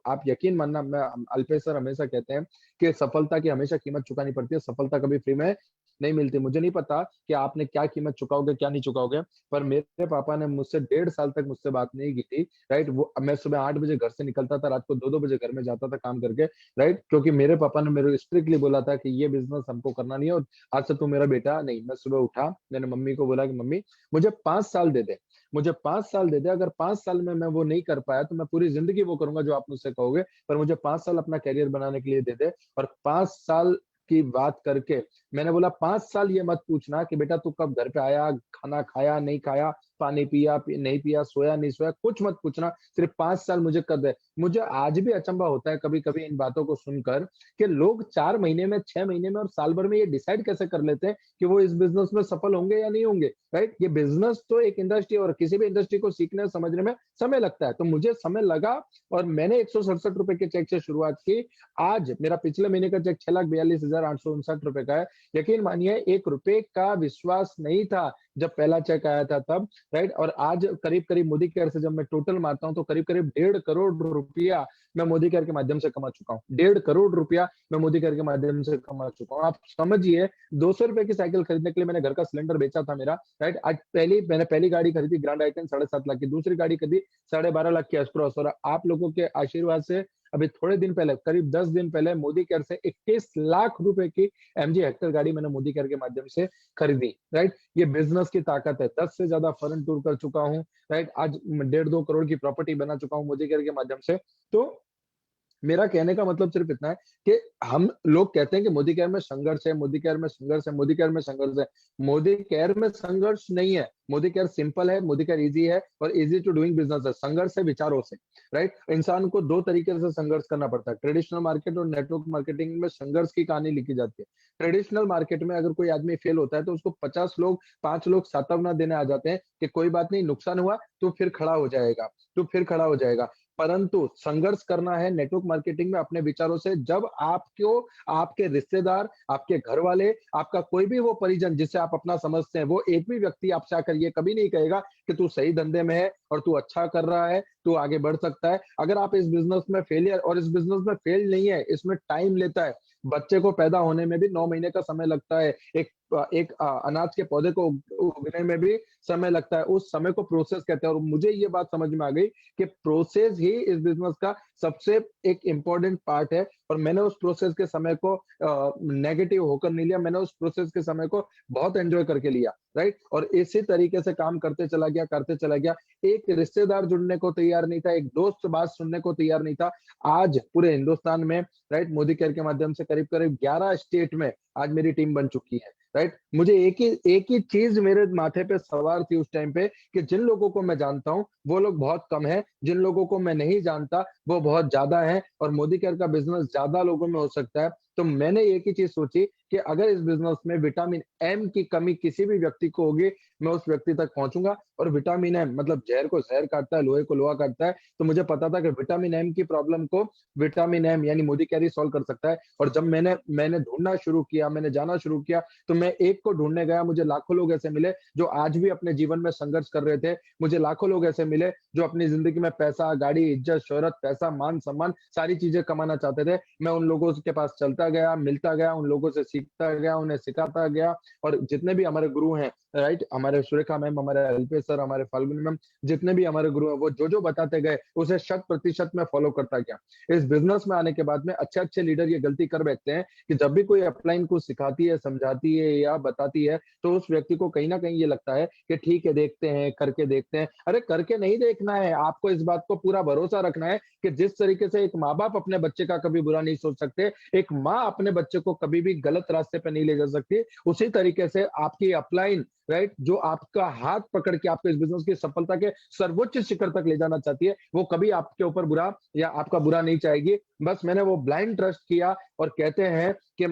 आप यकीन मानना, मैं अल्पेश सर हमेशा कहते हैं कि सफलता की हमेशा कीमत चुकानी पड़ती है, सफलता कभी फ्री में नहीं मिलती। मुझे नहीं पता कि आपने क्या कीमत चुकाओगे क्या नहीं चुकाओगे, पर मेरे पापा ने मुझसे 1.5 साल तक मुझसे बात नहीं की थी, राइट। वो मैं सुबह 8 बजे घर से निकलता था, रात को 2-2 बजे घर में जाता था काम करके, राइट, क्योंकि मेरे पापा ने मेरे स्ट्रिक्टली बोला था कि ये बिजनेस हमको करना नहीं है और आज से तू मेरा बेटा नहीं। मैं सुबह उठा, मैंने मम्मी को बोला कि मम्मी मुझे 5 साल दे दे, मुझे 5 साल दे दे, अगर 5 साल में मैं वो नहीं कर पाया तो मैं पूरी जिंदगी वो करूंगा जो आप मुझसे कहोगे, पर मुझे 5 साल अपना कैरियर बनाने के लिए दे दे। और 5 साल की बात करके मैंने बोला 5 साल ये मत पूछना कि बेटा तू कब घर पे आया, खाना खाया नहीं खाया, पानी पिया नहीं पिया, सोया नहीं सोया, कुछ मत पूछना, सिर्फ 5 साल मुझे कर दे। मुझे आज भी अचंभा होता है कभी कभी इन बातों को सुनकर कि लोग 4 महीने में, 6 महीने में और साल भर में ये डिसाइड कैसे कर लेते हैं कि वो इस बिजनेस में सफल होंगे या नहीं होंगे, राइट। ये बिजनेस तो एक इंडस्ट्री, और किसी भी इंडस्ट्री को सीखने समझने में समय लगता है। तो मुझे समय लगा और मैंने 167 रुपए के चेक से शुरुआत की। आज मेरा पिछले महीने का चेक 6,42,859 रुपए का है। यकीन मानिए 1 रुपए का विश्वास नहीं था जब पहला चेक आया था तब, राइट। और आज करीब करीब मोदी केयर से जब मैं टोटल मारता हूं तो करीब करीब 1.5 करोड़ रुपया मैं मोदी केयर के माध्यम से कमा चुका हूं। 1.5 करोड़ रुपया मैं मोदी केयर के माध्यम से कमा चुका हूं। आप समझिए, 200 रुपए की साइकिल खरीदने के लिए मैंने घर का सिलेंडर बेचा था मेरा, राइट। आज मैंने पहली गाड़ी खरीदी ग्रैंड आई-10 7.5 लाख की, दूसरी गाड़ी खरीदी 12.5 लाख की एस्ट्रोस। और आप लोगों के आशीर्वाद से अभी थोड़े दिन पहले, करीब 10 दिन पहले, मोदी केयर से 21 लाख रुपए की MG हेक्टर गाड़ी मैंने मोदी केयर के माध्यम से खरीदी, राइट। ये बिजनेस की ताकत है। 10 से ज्यादा फॉरेन टूर कर चुका हूँ, राइट। आज 1.5-2 करोड़ की प्रॉपर्टी बना चुका हूँ मोदी केयर के माध्यम से। तो मेरा कहने का मतलब सिर्फ इतना है कि हम लोग कहते हैं कि मोदी केयर में संघर्ष है, मोदी केयर में संघर्ष है, मोदी केयर में संघर्ष है। मोदी केयर में संघर्ष नहीं है। मोदी केयर सिंपल है, मोदी केयर इजी है और इजी टू डूइंग बिजनेस है। संघर्ष है विचारों से, राइट। इंसान को 2 तरीके से संघर्ष करना पड़ता है। ट्रेडिशनल मार्केट और नेटवर्क मार्केटिंग में संघर्ष की कहानी लिखी जाती है। ट्रेडिशनल मार्केट में अगर कोई आदमी फेल होता है तो उसको 50 लोग, 5 लोग सांत्वना देने आ जाते हैं कि कोई बात नहीं, नुकसान हुआ तो फिर खड़ा हो जाएगा, तो फिर खड़ा हो जाएगा। परंतु संघर्ष करना है नेटवर्क मार्केटिंग में अपने विचारों से। जब आपको आपके रिश्तेदार, आपके घर वाले, आपका कोई भी वो परिजन जिसे आप अपना समझते हैं, वो एक भी व्यक्ति आपसे आकर ये कभी नहीं कहेगा कि तू सही धंधे में है और तू अच्छा कर रहा है, तू आगे बढ़ सकता है। अगर आप इस बिजनेस में फेलियर, और इस बिजनेस में फेल नहीं है, इसमें टाइम लेता है। बच्चे को पैदा होने में भी 9 महीने का समय लगता है। एक अनाज के पौधे को उगने में भी समय लगता है। उस समय को प्रोसेस कहते हैं। और मुझे ये बात समझ में आ गई कि प्रोसेस ही इस बिजनेस का सबसे एक इम्पोर्टेंट पार्ट है। और मैंने उस प्रोसेस के समय को नेगेटिव होकर नहीं लिया, मैंने उस प्रोसेस के समय को बहुत एंजॉय करके लिया, राइट। और इसी तरीके से काम करते चला गया। एक रिश्तेदार जुड़ने को तैयार नहीं था, एक दोस्त बात सुनने को तैयार नहीं था। आज पूरे हिंदुस्तान में, राइट, मोदी केयर के माध्यम से करीब करीब 11 स्टेट में आज मेरी टीम बन चुकी है, राइट। मुझे एक ही चीज मेरे माथे पे सवार थी उस टाइम पे कि जिन लोगों को मैं जानता हूं वो लोग बहुत कम हैं, जिन लोगों को मैं नहीं जानता वो बहुत ज्यादा हैं, और मोदी केयर का बिजनेस ज्यादा लोगों में हो सकता है। तो मैंने एक ही चीज सोची कि अगर इस बिजनेस में विटामिन एम की कमी किसी भी व्यक्ति को होगी, मैं उस व्यक्ति तक पहुंचूंगा। और विटामिन एम मतलब जहर को जहर काटता है, लोहे को लोहा काटता है। तो मुझे पता था कि विटामिन एम की प्रॉब्लम को विटामिन एम यानी मोदी केयर ही सॉल्व कर सकता है। और जब मैंने ढूंढना शुरू किया, मैंने जाना शुरू किया, तो मैं एक को ढूंढने गया, मुझे लाखों लोग ऐसे मिले जो आज भी अपने जीवन में संघर्ष कर रहे थे। मुझे लाखों लोग ऐसे मिले जो अपनी जिंदगी में पैसा, गाड़ी, इज्जत, शोहरत, पैसा, मान सम्मान, सारी चीजें कमाना चाहते थे। मैं उन लोगों के पास चलता गया, मिलता गया, उन लोगों से सीखता गया, उन्हें सिखाता गया। और जितने भी हमारे गुरु हैं, राइट, हमारे सुरेखा मैम, हमारे अल्पेश सर, हमारे फाल्गुनी मैम, जितने भी हमारे गुरु हैं, वो जो बताते गए उसे 100% में फॉलो करता गया। इस बिजनेस में आने के बाद में अच्छे लीडर ये गलती कर बैठते हैं कि जब भी कोई अपलाइन को सिखाती है, समझाती है या बताती है, तो उस व्यक्ति को कहीं ना कहीं ये लगता है कि ठीक है, देखते हैं, करके देखते हैं। अरे करके नहीं देखना है, आपको इस बात को पूरा भरोसा रखना है कि जिस तरीके से एक माँ बाप अपने बच्चे का कभी बुरा नहीं सोच सकते, एक माँ अपने बच्चे को कभी भी गलत रास्ते पे नहीं ले जा सकती, उसी तरीके से आपकी अपलाइन, राइट, जो आपका हाथ पकड़ के आपको इस बिजनेस की सफलता के सर्वोच्च शिखर तक ले जाना चाहती है, वो कभी आपके ऊपर बुरा या आपका बुरा नहीं चाहेगी। बस मैंने वो ब्लाइंड ट्रस्ट किया। और कहते हैं कि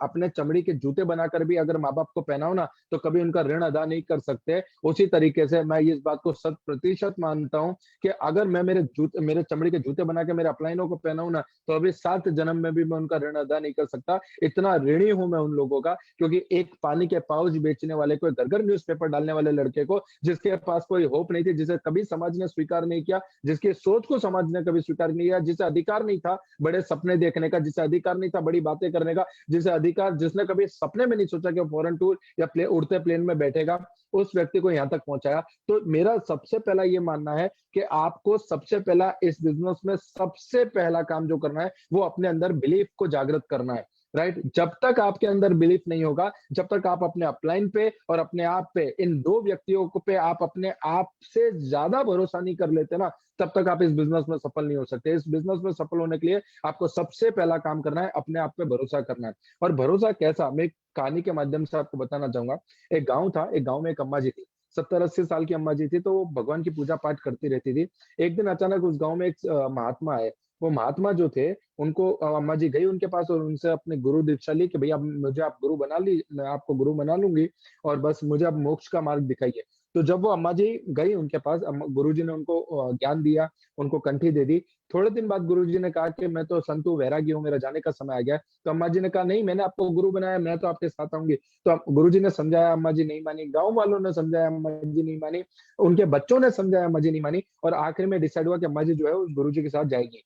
अपने चमड़ी के जूते बनाकर भी अगर माँ बाप को पहनाओ ना, तो कभी उनका ऋण अदा नहीं कर सकते। उसी तरीके से मैं इस बात को 100% मानता हूं कि अगर मैं मेरे चमड़ी के जूते बना के मेरे अपलाइनों को पहनाऊं ना, तो अभी 7 जन्म में भी मैं उनका ऋण अदा नहीं कर सकता। इतना ऋणी हूं मैं उन लोगों का, क्योंकि एक पानी के पाउच बेचने वाले को, घर घर न्यूज़पेपर डालने वाले लड़के को, जिसके पास कोई होप नहीं थी, जिसे कभी समाज ने स्वीकार नहीं किया, जिसकी सोच को समाज ने कभी स्वीकार नहीं किया, जिसे अधिकार नहीं था बड़े सपने देखने का, जिसे अधिकार नहीं था बड़ी बातें करने का, जिसने कभी सपने में नहीं सोचा कि वो फॉरेन टूर या उड़ते प्लेन में बैठेगा, उस व्यक्ति को यहाँ तक पहुंचाया। तो मेरा सबसे पहला ये मानना है कि आपको सबसे पहला इस बिजनेस में सबसे पहला काम जो करना है वो अपने अंदर बिलीफ को जागृत करना है, राइट। जब तक आपके अंदर बिलीफ नहीं होगा, जब तक आप अपने अपलाइन पे और अपने आप पे, इन 2 व्यक्तियों पे आप अपने आप से ज्यादा भरोसा नहीं कर लेते ना, तब तक आप इस बिजनेस में सफल नहीं हो सकते। इस बिजनेस में सफल होने के लिए आपको सबसे पहला काम करना है अपने आप पे भरोसा करना है। और भरोसा कैसा, मैं एक कहानी के माध्यम से आपको बताना चाहूंगा। एक गांव था, एक गांव में एक अम्मा जी थी। 70-80 साल की अम्मा जी थी, तो वो भगवान की पूजा पाठ करती रहती थी। एक दिन अचानक उस गांव में एक महात्मा आए। वो महात्मा जो थे, उनको अम्मा जी गई उनके पास और उनसे अपने गुरु दीक्षा ली कि भैया मुझे आप गुरु बना ली, मैं आपको गुरु बना लूंगी और बस मुझे आप मोक्ष का मार्ग दिखाइए। तो जब वो अम्मा जी गई उनके पास, गुरु जी ने उनको ज्ञान दिया, उनको कंठी दे दी। थोड़े दिन बाद गुरु जी ने कहा कि मैं तो संतु वैरागी हूँ, मेरा जाने का समय आ गया है। तो अम्मा जी ने कहा नहीं, मैंने आपको गुरु बनाया, मैं तो आपके साथ आऊंगी। तो गुरु जी ने समझाया, अम्मा जी नहीं मानी, गांव वालों ने समझाया, अम्मा जी नहीं मानी, उनके बच्चों ने समझाया, अम्मा जी नहीं मानी, और आखिर में डिसाइड हुआ कि अम्मा जी जो है उस गुरु जी के साथ जाएगी।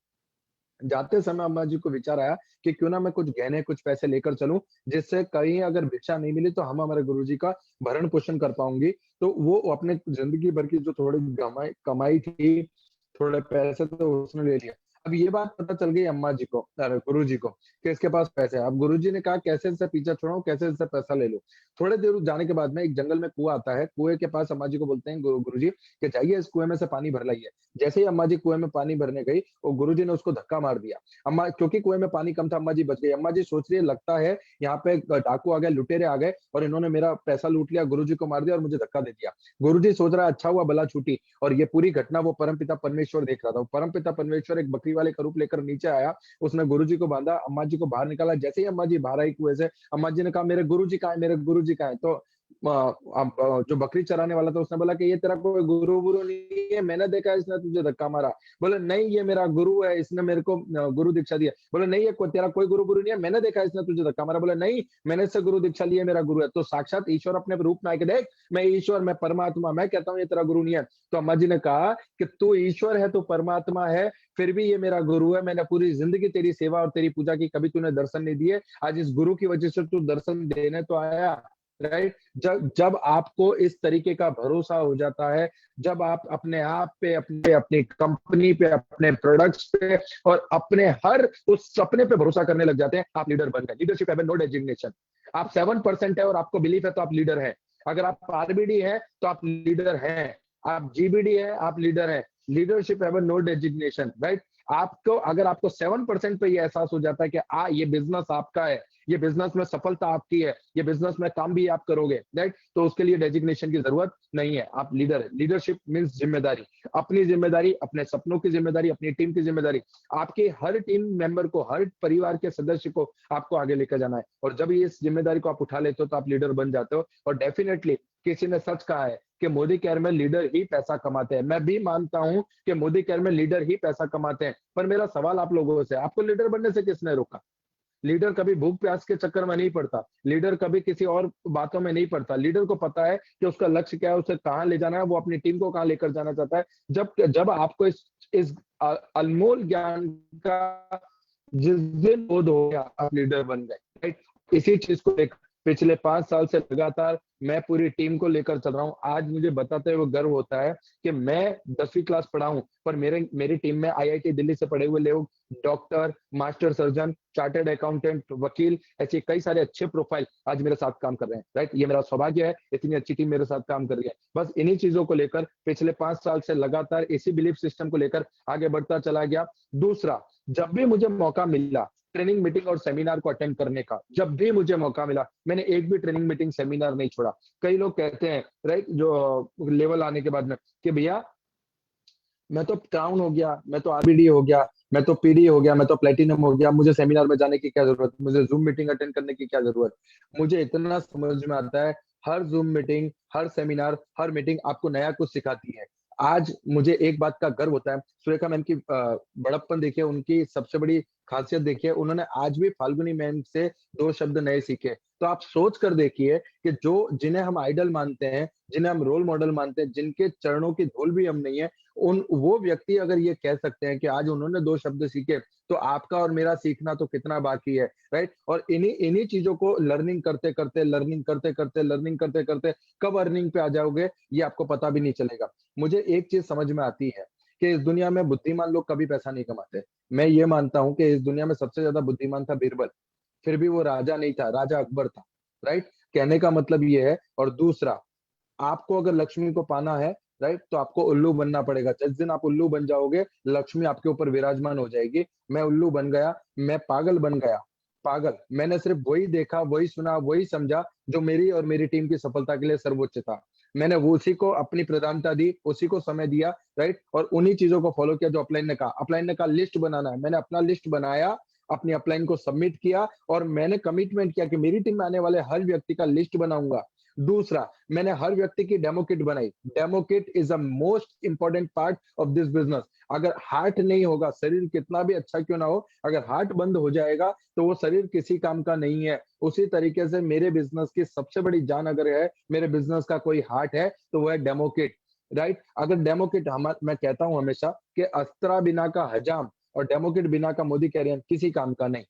जाते समय अम्मा जी को विचार आया कि क्यों ना मैं कुछ गहने, कुछ पैसे लेकर चलूं, जिससे कहीं अगर भिक्षा नहीं मिली तो हम हमारे गुरुजी का भरण पोषण कर पाऊंगी। तो वो अपने जिंदगी भर की जो थोड़ी कमाई कमाई थी, थोड़े पैसे, तो उसने ले लिया। अब ये बात पता चल गई अम्मा जी को, गुरु जी को, कि इसके पास पैसे है। अब गुरु जी ने कहा कैसे इससे पीछा छुड़ाऊं, कैसे इससे पैसा ले लूं। थोड़े देर जाने के बाद में एक जंगल में कुआं आता है। कुएं के पास अम्मा जी को बोलते हैं गुरु जी कि जाइए इस कुएं में से पानी भर लाइए। जैसे ही अम्मा जी कुएं में पानी भरने गई, वो गुरु जी ने उसको धक्का मार दिया। अम्मा, क्योंकि कुएं में पानी कम था, अम्मा जी बच गई। अम्मा जी सोच रही है लगता है यहाँ पे डाकू आ गए, लुटेरे आ गए और इन्होंने मेरा पैसा लूट लिया, गुरु जी को मार दिया और मुझे धक्का दे दिया। गुरु जी सोच रहा है अच्छा हुआ भला छूटी। और ये पूरी घटना वो परमपिता परमेश्वर देख रहा था। परमपिता परमेश्वर एक बकरी वाले का रूप लेकर नीचे आया, उसने गुरु जी को बांधा, अम्मा जी को बाहर निकाला। जैसे ही अम्मा जी बाहर आई कुएं से, अम्मा जी ने कहा मेरे गुरु जी कहाँ है, मेरे गुरु जी कहाँ है। तो जो बकरी चराने वाला था उसने बोला कि ये तेरा कोई गुरु गुरु नहीं है, मैंने देखा है इसने तुझे धक्का मारा। बोले नहीं, ये मेरा गुरु है, इसने मेरे को गुरु दीक्षा दिया। बोले नहीं, ये तेरा कोई गुरु गुरु नहीं है, मैंने देखा है इसने तुझे धक्का मारा। बोले नहीं, मैंने इससे गुरु दीक्षा ली है, मेरा गुरु है। तो साक्षात ईश्वर अपने रूप में आके देख, मैं ईश्वर, मैं परमात्मा, मैं कहता हूँ ये तेरा गुरु नहीं है। तो अम्मा जी ने कहा कि तू ईश्वर है, तू परमात्मा है, फिर भी ये मेरा गुरु है। मैंने पूरी जिंदगी तेरी सेवा और तेरी पूजा की, कभी तूने दर्शन नहीं दिए, आज इस गुरु की वजह से तू दर्शन देने तो आया। राइट। जब जब आपको इस तरीके का भरोसा हो जाता है, जब आप अपने आप पे, अपनी कंपनी पे, अपने प्रोडक्ट्स पे और अपने हर उस सपने पे भरोसा करने लग जाते हैं, आप लीडर बन गए। Leadership have no designation. आप 7% है और आपको बिलीफ है तो आप लीडर हैं। अगर आप आरबीडी है तो आप लीडर हैं। आप जीबीडी है, आप लीडर हैं। Leadership have no designation. Right. आपको, अगर आपको 7% पे ये एहसास हो जाता है कि ये बिजनेस आपका है, ये बिजनेस में सफलता आपकी है, ये बिजनेस में काम भी आप करोगे, राइट, तो उसके लिए डेजिग्नेशन की जरूरत नहीं है। आप लीडर है। लीडरशिप मींस जिम्मेदारी, अपनी जिम्मेदारी, अपने सपनों की जिम्मेदारी, अपनी टीम की जिम्मेदारी। आपके हर टीम मेंबर को, हर परिवार के सदस्य को आपको आगे लेकर जाना है। और जब ये इस जिम्मेदारी को आप उठा लेते हो तो आप लीडर बन जाते हो। और डेफिनेटली किसी ने सच कहा है कि मोदी केयर में लीडर ही पैसा कमाते हैं। मैं भी मानता हूं कि मोदी केयर में लीडर ही पैसा कमाते हैं। पर मेरा सवाल आप लोगों से, आपको लीडर बनने से किसने रोका? लीडर कभी भूख प्यास के चक्कर में नहीं पड़ता। लीडर कभी किसी और बातों में नहीं पड़ता। लीडर को पता है कि उसका लक्ष्य क्या है, उसे कहाँ ले जाना है, वो अपनी टीम को कहाँ लेकर जाना चाहता है। जब आपको इस अनमोल ज्ञान का जिस दिन बोध हो गया, आप लीडर बन गए। राइट। इसी चीज को लेकर पिछले 5 साल से लगातार मैं पूरी टीम को लेकर चल रहा हूँ। आज मुझे बताते हुए गर्व होता है कि मैं 10वीं क्लास पढ़ा हूँ, पर मेरी टीम में आईआईटी दिल्ली से पढ़े हुए लोग, doctor, master surgeon, chartered accountant, वकील, ऐसे कई सारे अच्छे प्रोफाइल आज मेरे साथ काम कर रहे हैं। राइट। ये मेरा सौभाग्य है, इतनी अच्छी टीम मेरे साथ काम कर रही है। बस इन्हीं चीजों को लेकर पिछले 5 साल से लगातार इसी बिलीफ सिस्टम को लेकर आगे बढ़ता चला गया। दूसरा, जब भी मुझे मौका मिला ट्रेनिंग, मीटिंग और सेमिनार को अटेंड करने का, जब भी मुझे मौका मिला, मैंने एक भी ट्रेनिंग, मीटिंग, सेमिनार नहीं छोड़ा। कई लोग कहते हैं, राइट, जो लेवल आने के बाद में, कि भैया मैं तो क्राउन हो गया, मैं तो आरबीडी हो गया, मैं तो पीडी हो गया, मैं तो प्लेटिनम हो गया, मुझे सेमिनार में जाने की क्या जरूरत, मुझे जूम मीटिंग अटेंड करने की क्या जरूरत। मुझे इतना समझ में आता है, हर जूम मीटिंग, हर सेमिनार, हर मीटिंग आपको नया कुछ सिखाती है। आज मुझे एक बात का गर्व होता है, सुरेखा मैम की बड़प्पन देखिए, उनकी सबसे बड़ी खासियत देखिए, उन्होंने आज भी फाल्गुनी मैम से 2 शब्द नए सीखे। तो आप सोच कर देखिए कि जिन्हें हम आइडल मानते हैं, जिन्हें हम रोल मॉडल मानते हैं, जिनके चरणों की धूल भी हम नहीं है, वो व्यक्ति अगर ये कह सकते हैं कि आज उन्होंने 2 शब्द सीखे, तो आपका और मेरा सीखना तो कितना बाकी है। राइट। और इन्हीं चीजों को लर्निंग करते करते कब अर्निंग पे आ जाओगे ये आपको पता भी नहीं चलेगा। मुझे एक चीज समझ में आती है कि इस दुनिया में बुद्धिमान लोग कभी पैसा नहीं कमाते। मैं ये मानता हूं कि इस दुनिया में सबसे ज्यादा बुद्धिमान था बीरबल, फिर भी वो राजा नहीं था, राजा अकबर था। राइट। कहने का मतलब ये है। और दूसरा, आपको अगर लक्ष्मी को पाना है, राइट, तो आपको उल्लू बनना पड़ेगा। जिस दिन आप उल्लू बन जाओगे, लक्ष्मी आपके ऊपर विराजमान हो जाएगी। मैं उल्लू बन गया, मैं पागल बन गया। पागल, मैंने सिर्फ वही देखा, वही सुना, वही समझा जो मेरी और मेरी टीम की सफलता के लिए सर्वोच्च था। मैंने वो उसी को अपनी प्रधानता दी, उसी को समय दिया, राइट, और उन्हीं चीजों को फॉलो किया जो अपलाइन ने कहा। अपलाइन ने कहा लिस्ट बनाना है, मैंने अपना लिस्ट बनाया, अपनी अपलाइन को सबमिट किया, और मैंने कमिटमेंट किया कि मेरी टीम में आने वाले हर व्यक्ति का लिस्ट बनाऊंगा। दूसरा, मैंने हर व्यक्ति की डेमो किट बनाई। Demo kit is the most important part of this business. अगर हार्ट नहीं होगा, शरीर कितना भी अच्छा क्यों ना हो, अगर हार्ट बंद हो जाएगा तो वो शरीर किसी काम का नहीं है। उसी तरीके से मेरे बिजनेस की सबसे बड़ी जान अगर है, मेरे बिजनेस का कोई हार्ट है, तो वो है डेमो किट, राइट। अगर डेमो किट, मैं कहता हूं हमेशा कि अस्त्रा बिना का हजाम और डेमो किट बिना का मोदी कैरियर किसी काम का नहीं।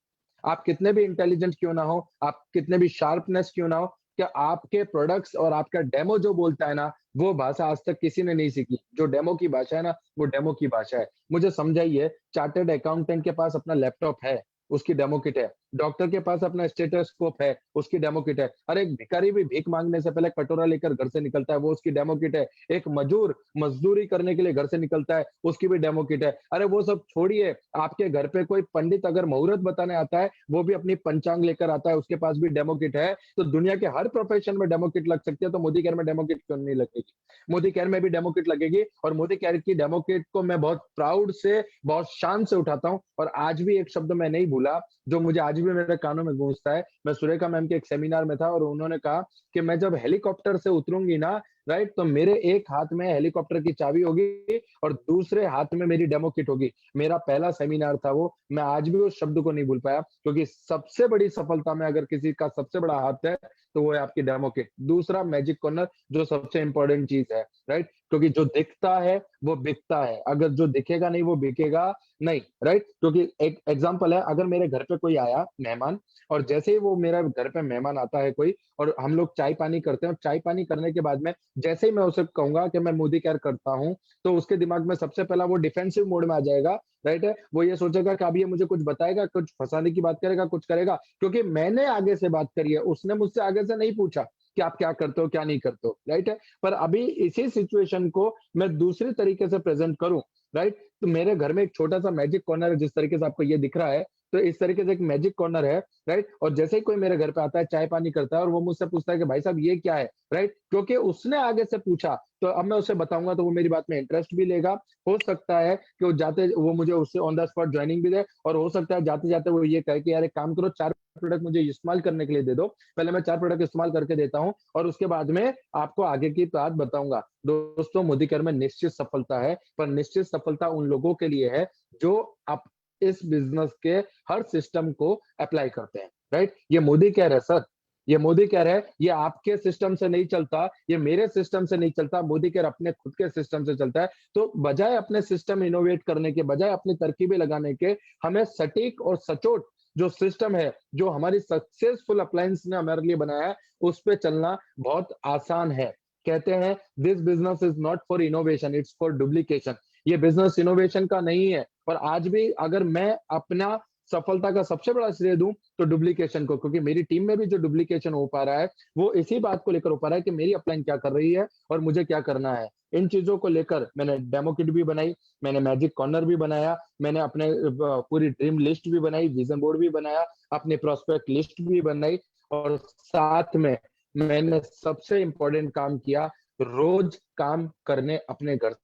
आप कितने भी इंटेलिजेंट क्यों ना हो, आप कितने भी शार्पनेस क्यों ना हो, क्या आपके प्रोडक्ट्स और आपका डेमो जो बोलता है ना, वो भाषा आज तक किसी ने नहीं सीखी। जो डेमो की भाषा है ना, वो डेमो की भाषा है। मुझे समझाइए, चार्टर्ड अकाउंटेंट के पास अपना लैपटॉप है, उसकी डेमो किट है। डॉक्टर के पास अपना स्टेथोस्कोप है, उसकी डेमो किट है। अरे एक भिखारी भी भीख मांगने से पहले कटोरा लेकर घर से निकलता है, वो उसकी डेमो किट है। एक मजदूर मजदूरी करने के लिए घर से निकलता है, उसकी भी डेमो किट है। अरे वो सब छोड़िए, आपके घर पे कोई पंडित अगर मुहूर्त बताने आता है, वो भी अपनी पंचांग लेकर आता है, उसके पास भी डेमो किट है। तो दुनिया के हर प्रोफेशन में डेमो किट लग सकती है, तो मोदी केयर में डेमो किट क्यों नहीं लगेगी? मोदी केयर में भी डेमो किट लगेगी, और मोदी केयर की डेमो किट को मैं बहुत प्राउड से, बहुत शान से उठाता हूँ। और आज भी एक शब्द मैं नहीं भूला, जो मुझे आज भी मेरे कानों में गूंजता है। मैं सुरेखा मैम के एक सेमिनार में था, और उन्होंने कहा कि मैं जब हेलीकॉप्टर से उतरूंगी ना, राइट, तो मेरे एक हाथ में हेलीकॉप्टर की चाबी होगी और दूसरे हाथ में मेरी डेमो किट होगी। मेरा पहला सेमिनार था वो, मैं आज भी उस शब्द को नहीं भूल पाया, क्योंकि सबसे बड़ी सफलता में अगर किसी का सबसे बड़ा हाथ है, तो वो है आपकी डेमो किट। दूसरा, मैजिक कॉर्नर, जो सबसे इंपॉर्टेंट चीज है, राइट, क्योंकि जो दिखता है वो बिकता है, अगर जो दिखेगा नहीं वो बिकेगा नहीं, राइट। क्योंकि एक एग्जांपल है, अगर मेरे घर पे कोई आया मेहमान, और जैसे ही वो मेरा घर पे मेहमान आता है कोई, और हम लोग चाय पानी करते हैं, और चाय पानी करने के बाद में जैसे ही मैं उसे कहूंगा कि मैं मोदी केयर करता हूं, तो उसके दिमाग में सबसे पहला वो डिफेंसिव मोड में आ जाएगा, राइट है। वो ये सोचेगा कि अभी ये मुझे कुछ बताएगा, कुछ फंसाने की बात करेगा, कुछ करेगा, क्योंकि मैंने आगे से बात करी है, उसने मुझसे आगे से नहीं पूछा कि आप क्या करते हो क्या नहीं करते हो, राइट है। पर अभी इसी सिचुएशन को मैं दूसरी तरीके से प्रेजेंट करूं, राइट, तो मेरे घर में एक छोटा सा मैजिक कॉर्नर है, जिस तरीके से आपको ये दिख रहा है, तो इस तरीके से एक मैजिक कॉर्नर है, राइट। और जैसे ही कोई मेरे घर पे आता है, चाय पानी करता है, और वो मुझसे पूछता है कि भाई साहब ये क्या है, राइट, क्योंकि उसने आगे से पूछा, तो अब मैं उसे बताऊंगा तो वो मेरी बात में इंटरेस्ट भी लेगा। हो सकता है कि वो मुझे उससे ऑन द स्पॉट ज्वाइनिंग भी दे, और हो सकता है जाते जाते वो ये कहे कि यार एक काम करो, 4 प्रोडक्ट मुझे इस्तेमाल करने के लिए दे दो, पहले मैं 4 प्रोडक्ट इस्तेमाल करके देता हूं, और उसके बाद में आपको आगे की बात बताऊंगा। दोस्तों, मोदी केयर में निश्चित सफलता है, पर निश्चित सफलता उन लोगों के लिए है जो आप इस बिजनेस के हर सिस्टम को अप्लाई करते हैं, राइट। ये मोदी केयर है सर, ये मोदी केयर है, ये आपके सिस्टम से नहीं चलता, ये मेरे सिस्टम से नहीं चलता, मोदी केयर अपने खुद के सिस्टम से चलता है। तो बजाय अपने सिस्टम इनोवेट करने के, बजाय अपनी तरकीबें लगाने के, हमें सटीक और सचोट जो सिस्टम है, जो हमारी सक्सेसफुल अप्लायंस ने हमारे लिए बनाया है, उस पे चलना बहुत आसान है। कहते हैं this business is not for innovation, it's for duplication. ये बिजनेस इनोवेशन का नहीं है। और आज भी अगर मैं अपना सफलता का सबसे बड़ा श्रेय दूं तो डुप्लीकेशन को, क्योंकि मेरी टीम में भी जो डुप्लीकेशन हो पा रहा है वो इसी बात को लेकर हो पा रहा है कि मेरी अपलाइन क्या कर रही है और मुझे क्या करना है। इन चीजों को लेकर मैंने डेमो किट भी बनाई, मैंने मैजिक कॉर्नर भी बनाया, मैंने अपने पूरी ड्रीम लिस्ट भी बनाई, विजन बोर्ड भी बनाया, अपनी प्रोस्पेक्ट लिस्ट भी बनाई, और साथ में मैंने सबसे इंपॉर्टेंट काम किया, रोज काम करने अपने घर,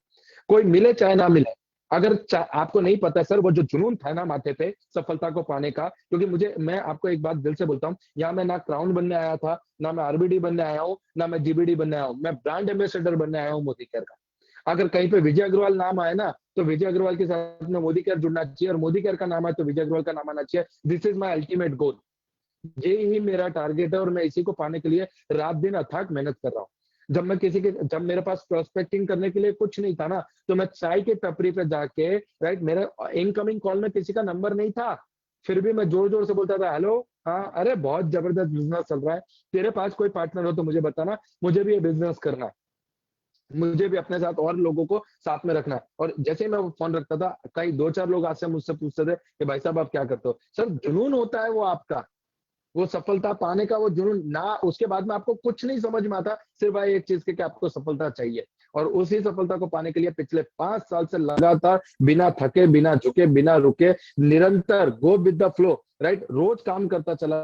कोई मिले चाहे ना मिले। अगर आपको नहीं पता सर, वो जो जुनून था ना माथे पे सफलता को पाने का, क्योंकि मैं आपको एक बात दिल से बोलता हूँ, यहाँ मैं ना क्राउन बनने आया था, ना मैं आरबीडी बनने आया हूँ, ना मैं जीबीडी बनने आया हूँ, मैं ब्रांड एम्बेसडर बनने आया हूँ मोदी केयर का। अगर कहीं पे विजय अग्रवाल नाम आए ना, तो विजय अग्रवाल के साथ में मोदी केयर जुड़ना चाहिए, और मोदी केयर का नाम आए तो विजय अग्रवाल का नाम आना चाहिए। This is my ultimate goal, ये ही मेरा टारगेट है, और मैं इसी को पाने के लिए रात दिन अथाक मेहनत कर रहा हूँ। जब मेरे पास प्रोस्पेक्टिंग करने के लिए कुछ नहीं था ना, तो मैं चाय के टपरी पे जाके, राइट, मेरे इनकमिंग कॉल में किसी का नंबर नहीं था, फिर भी मैं जोर जोर से बोलता था, हेलो, हाँ, अरे बहुत जबरदस्त बिजनेस चल रहा है, तेरे पास कोई पार्टनर हो तो मुझे बताना, मुझे भी ये बिजनेस करना है, मुझे भी अपने साथ और लोगों को साथ में रखना है। और जैसे ही मैं फोन रखता था, कई 2-4 लोग आज से मुझसे पूछते थे कि भाई साहब आप क्या करते हो। सर, जुनून होता है वो आपका, वो सफलता पाने का वो जुनून ना, उसके बाद में आपको कुछ नहीं समझ में आता, सिर्फ भाई एक चीज के कि आपको सफलता चाहिए। और उसी सफलता को पाने के लिए पिछले 5 साल से लगातार बिना थके, बिना झुके, बिना रुके, निरंतर go with the flow, right, रोज काम करता चला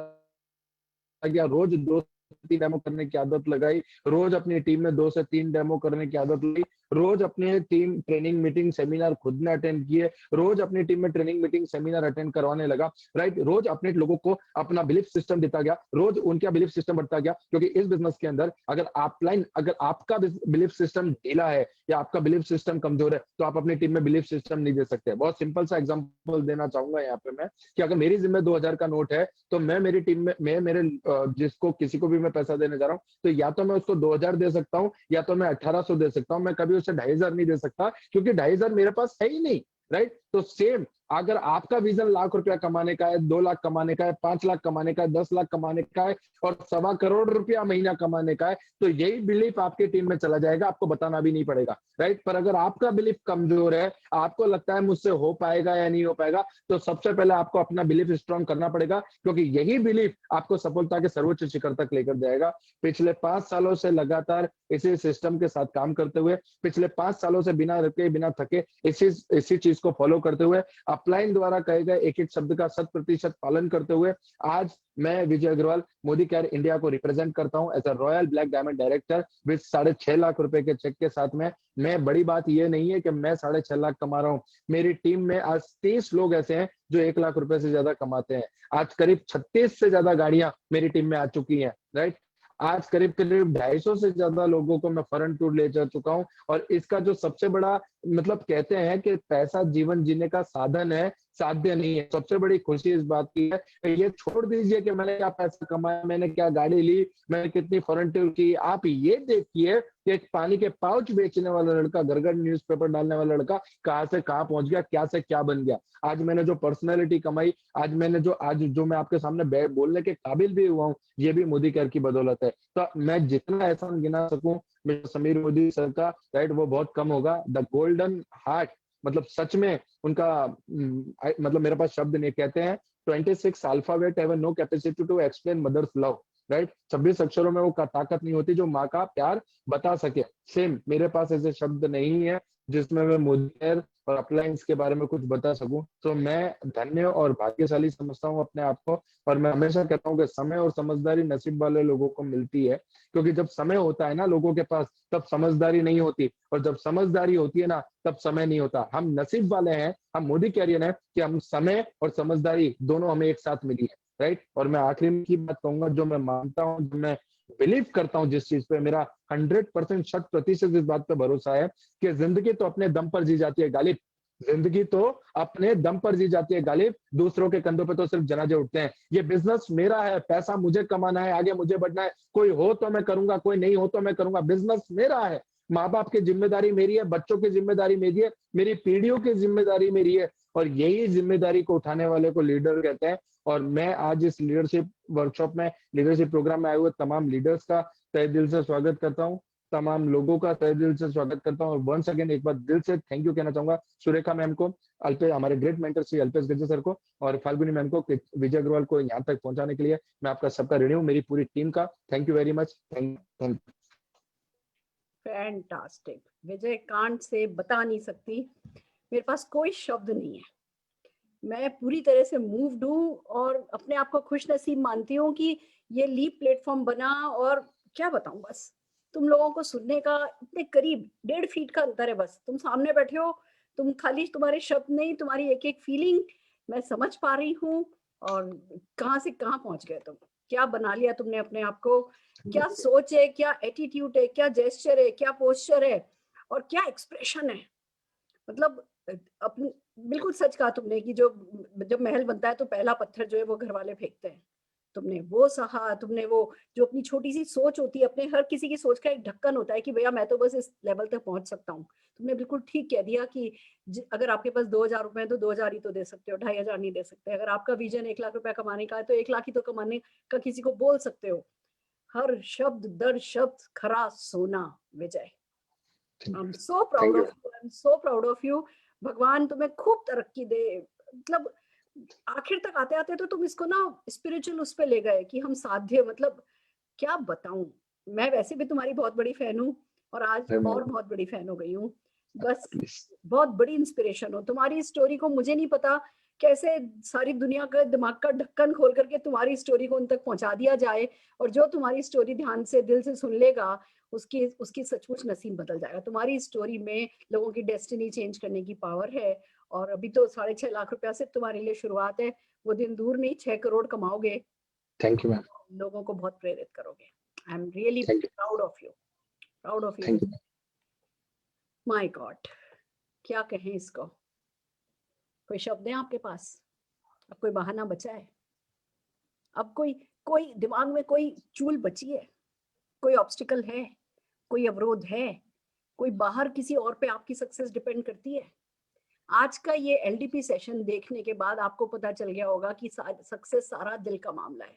गया, रोज दोस्त 3 डेमो करने की आदत लगाई, रोज अपनी टीम में 2 से 3 डेमो करने की आदत लगाई, रोज अपने टीम ट्रेनिंग मीटिंग सेमिनार खुद ने अटेंड किए, रोज अपनी टीम में ट्रेनिंग मीटिंग सेमिनार अटेंड करवाने लगा, राइट। रोज अपने लोगों को अपना बिलीफ सिस्टम देता गया, रोज उनका बिलीफ सिस्टम बढ़ता गया, क्योंकि इस बिजनेस के अंदर अगर आपका बिलीफ सिस्टम ढीला है या आपका बिलीफ सिस्टम कमजोर है तो आप अपनी टीम में बिलीफ सिस्टम नहीं दे सकते। बहुत सिंपल सा एग्जांपल देना चाहूंगा यहाँ पे मैं, कि अगर मेरी जिम्मे 2000 का नोट है तो मैं मेरी टीम में जिसको किसी को भी मैं पैसा देने जा रहा हूँ तो या तो मैं उसको 2000 दे सकता हूँ या तो मैं 1800 दे सकता हूँ, मैं कभी उसे 2500 नहीं दे सकता, क्योंकि 2500 मेरे पास है ही नहीं, राइट। तो सेम अगर आपका विजन लाख रुपया कमाने का है, 2 लाख कमाने का है, 5 लाख कमाने का है, 10 लाख कमाने का है और 1.25 करोड़ रुपया महीना कमाने का है, तो यही बिलीफ आपके टीम में चला जाएगा, आपको बताना भी नहीं पड़ेगा, राइट। पर अगर आपका बिलीफ कमजोर है, आपको लगता है मुझसे हो पाएगा या नहीं हो पाएगा, तो सबसे पहले आपको अपना बिलीफ स्ट्रांग करना पड़ेगा, क्योंकि यही बिलीफ आपको सफलता के सर्वोच्च शिखर तक लेकर जाएगा। पिछले 5 सालों से लगातार इसी सिस्टम के साथ काम करते हुए, पिछले 5 सालों से बिना रुके बिना थके इसी चीज को फॉलो करते हुए, अपलाइन द्वारा कहे गए एक एक शब्द का 100% पालन करते हुए, आज मैं विजय अग्रवाल मोदी केयर इंडिया को रिप्रेजेंट करता हूं as a royal black diamond director with 6.5 lakh रुपए के चेक के साथ में। मैं बड़ी बात यह नहीं है कि मैं 6.5 लाख कमा रहा हूं, मेरी टीम में आज 30 लोग ऐसे हैं जो 1 लाख रुपए से ज्यादा कमाते हैं। आज करीब 36 से ज्यादा गाड़ियां मेरी टीम में आ चुकी हैं, राइट। आज करीब 250 से ज्यादा लोगों को मैं फॉरेन टूर ले जा चुका हूं, और इसका जो सबसे बड़ा मतलब कहते हैं कि पैसा जीवन जीने का साधन है, साध्य नहीं है। सबसे बड़ी खुशी इस बात की है, ये छोड़ दीजिए कि मैंने क्या पैसा कमाया, मैंने क्या गाड़ी ली, मैंने कितनी फॉरेन टूर की, आप ये देखिए कि एक पानी के पाउच बेचने वाला लड़का, घर घर न्यूज़पेपर डालने वाला लड़का कहाँ से कहाँ पहुंच गया, क्या से क्या बन गया। आज मैंने जो पर्सनैलिटी कमाई, आज मैं आपके सामने बोलने के काबिल भी हुआ हूँ, ये भी मोदी केयर की बदौलत है। तो मैं जितना एहसान गिना सकूं समीर मोदी सर का, राइट, वो बहुत कम होगा। द गोल्डन हार्ट, मतलब सच में उनका मतलब मेरे पास शब्द नहीं। कहते हैं 26 alphabet have no capacity to explain mother's love, right. 26 अक्षरों में वो ताकत नहीं होती जो माँ का प्यार बता सके। सेम मेरे पास ऐसे शब्द नहीं है जिसमें मैं मोदी केयर और अपलायंस के बारे में कुछ बता सकूं। तो मैं धन्य और भाग्यशाली समझता हूं अपने आप को, और मैं हमेशा कहता हूं कि समय और समझदारी नसीब वाले लोगों को मिलती है, क्योंकि जब समय होता है ना लोगों के पास, तब समझदारी नहीं होती, और जब समझदारी होती है ना तब समय नहीं होता। हम नसीब वाले हैं, हम मोदी कैरियर हैं कि हम समय और समझदारी दोनों हमें एक साथ मिली है, राइट। और मैं आखिरी में की बात कहूंगा, जो मैं मानता हूँ, जो मैं बिलीव करता हूँ, जिस चीज पे मेरा 100% 100% इस बात पे भरोसा है कि जिंदगी तो अपने दम पर जी जाती है गालिब, जिंदगी तो अपने दम पर जी जाती है गालिब, दूसरों के कंधों पे तो सिर्फ जनाजे उठते हैं। ये बिजनेस मेरा है, पैसा मुझे कमाना है, आगे मुझे बढ़ना है, कोई हो तो मैं करूंगा, कोई नहीं हो तो मैं करूंगा, बिजनेस मेरा है। माँ बाप की जिम्मेदारी मेरी है, बच्चों की जिम्मेदारी मेरी है, मेरी पीढ़ियों की जिम्मेदारी मेरी है, और यही जिम्मेदारी को उठाने वाले को लीडर कहते हैं। और मैं आज इस लीडरशिप वर्कशॉप में, लीडरशिप प्रोग्राम में आए हुए तमाम लीडर्स का तहे दिल से स्वागत करता हूँ, तमाम लोगों का तहे दिल से स्वागत करता हूँ। और वंस अगेन एक बार दिल से थैंक यू कहना चाहूंगा सुरेखा मैम को, हमारे great mentor Shri Alpesh Gajje sir को, और फाल्गुनी मैम को, विजय अग्रवाल को यहाँ तक पहुंचाने के लिए मैं आपका सबका ऋणी हूँ, मेरी पूरी टीम का। Thank you very much. Thank fantastic Vijay, can't say बता नहीं सकती, मेरे पास कोई शब्द नहीं है। मैं पूरी तरह से मूव्ड हूँ और अपने आप को खुश नसीब मानती हूँ कि ये लीप प्लेटफॉर्म बना। और क्या बताऊं, बस तुम लोगों को सुनने का इतने करीब 1.5 फीट का अंतर है, बस तुम सामने बैठे हो, तुम खाली तुम्हारे शब्द नहीं, तुम्हारी एक एक फीलिंग मैं समझ पा रही हूँ। और कहाँ से कहाँ पहुंच गए तुम, क्या बना लिया तुमने अपने आप को, क्या सोच है, क्या एटीट्यूड है, क्या जेस्चर है, क्या पोस्चर है, और क्या एक्सप्रेशन है। मतलब अपनी बिल्कुल सच कहा तुमने कि जब महल बनता है तो पहला पत्थर जो है वो घर वाले फेंकते हैं, तुमने वो सहा। तुमने वो जो अपनी छोटी सी सोच होती है, अपने हर किसी की सोच का एक ढक्कन होता है कि भैया मैं तो बस इस लेवल तक पहुंच सकता हूँ, तुमने बिल्कुल ठीक कह दिया कि अगर आपके पास 2000 रुपए है तो 2000 ही तो दे सकते हो, 2500 नहीं दे सकते। अगर आपका विजन 1 लाख रुपया कमाने का है तो 1 लाख ही तो कमाने का किसी को बोल सकते हो। हर शब्द दर शब्द खरा सोना Vijay. I am so proud of you, I am so proud of you. भगवान तुम्हें खूब तरक्की दे। मतलब आखिर तक आते आते तो तुम इसको ना स्पिरिचुअल उस पे ले गए कि हम साध्य, मतलब क्या बताऊं। मैं वैसे भी तुम्हारी बहुत बड़ी फैन हूँ और आज और बहुत बड़ी फैन हो गई हूँ। बस बहुत बड़ी इंस्पिरेशन हो। तुम्हारी स्टोरी को मुझे नहीं पता कैसे सारी दुनिया का दिमाग का ढक्कन खोल करके तुम्हारी स्टोरी को उन तक पहुंचा दिया जाए, और जो तुम्हारी स्टोरी ध्यान से दिल से सुन लेगा उसकी उसकी सचमुच नसीब बदल जाएगा। तुम्हारी स्टोरी में लोगों की डेस्टिनी चेंज करने की पावर है। और अभी तो 6.5 लाख रुपया से तुम्हारे लिए शुरुआत है, वो दिन दूर नहीं, 6 करोड़ कमाओगे, थैंक यू मैम। लोगों को बहुत प्रेरित करोगे। I am really thank you. Proud of you, proud of you. Thank you. My God, क्या कहें इसको, कोई शब्द है आपके पास? अब कोई बहाना बचा है? अब कोई कोई दिमाग में कोई चूल बची है? कोई ऑब्स्टिकल है? कोई अवरोध है? कोई बाहर किसी और पे आपकी सक्सेस डिपेंड करती है? आज का ये एलडीपी सेशन देखने के बाद आपको पता चल गया होगा कि सक्सेस सारा दिल का मामला है,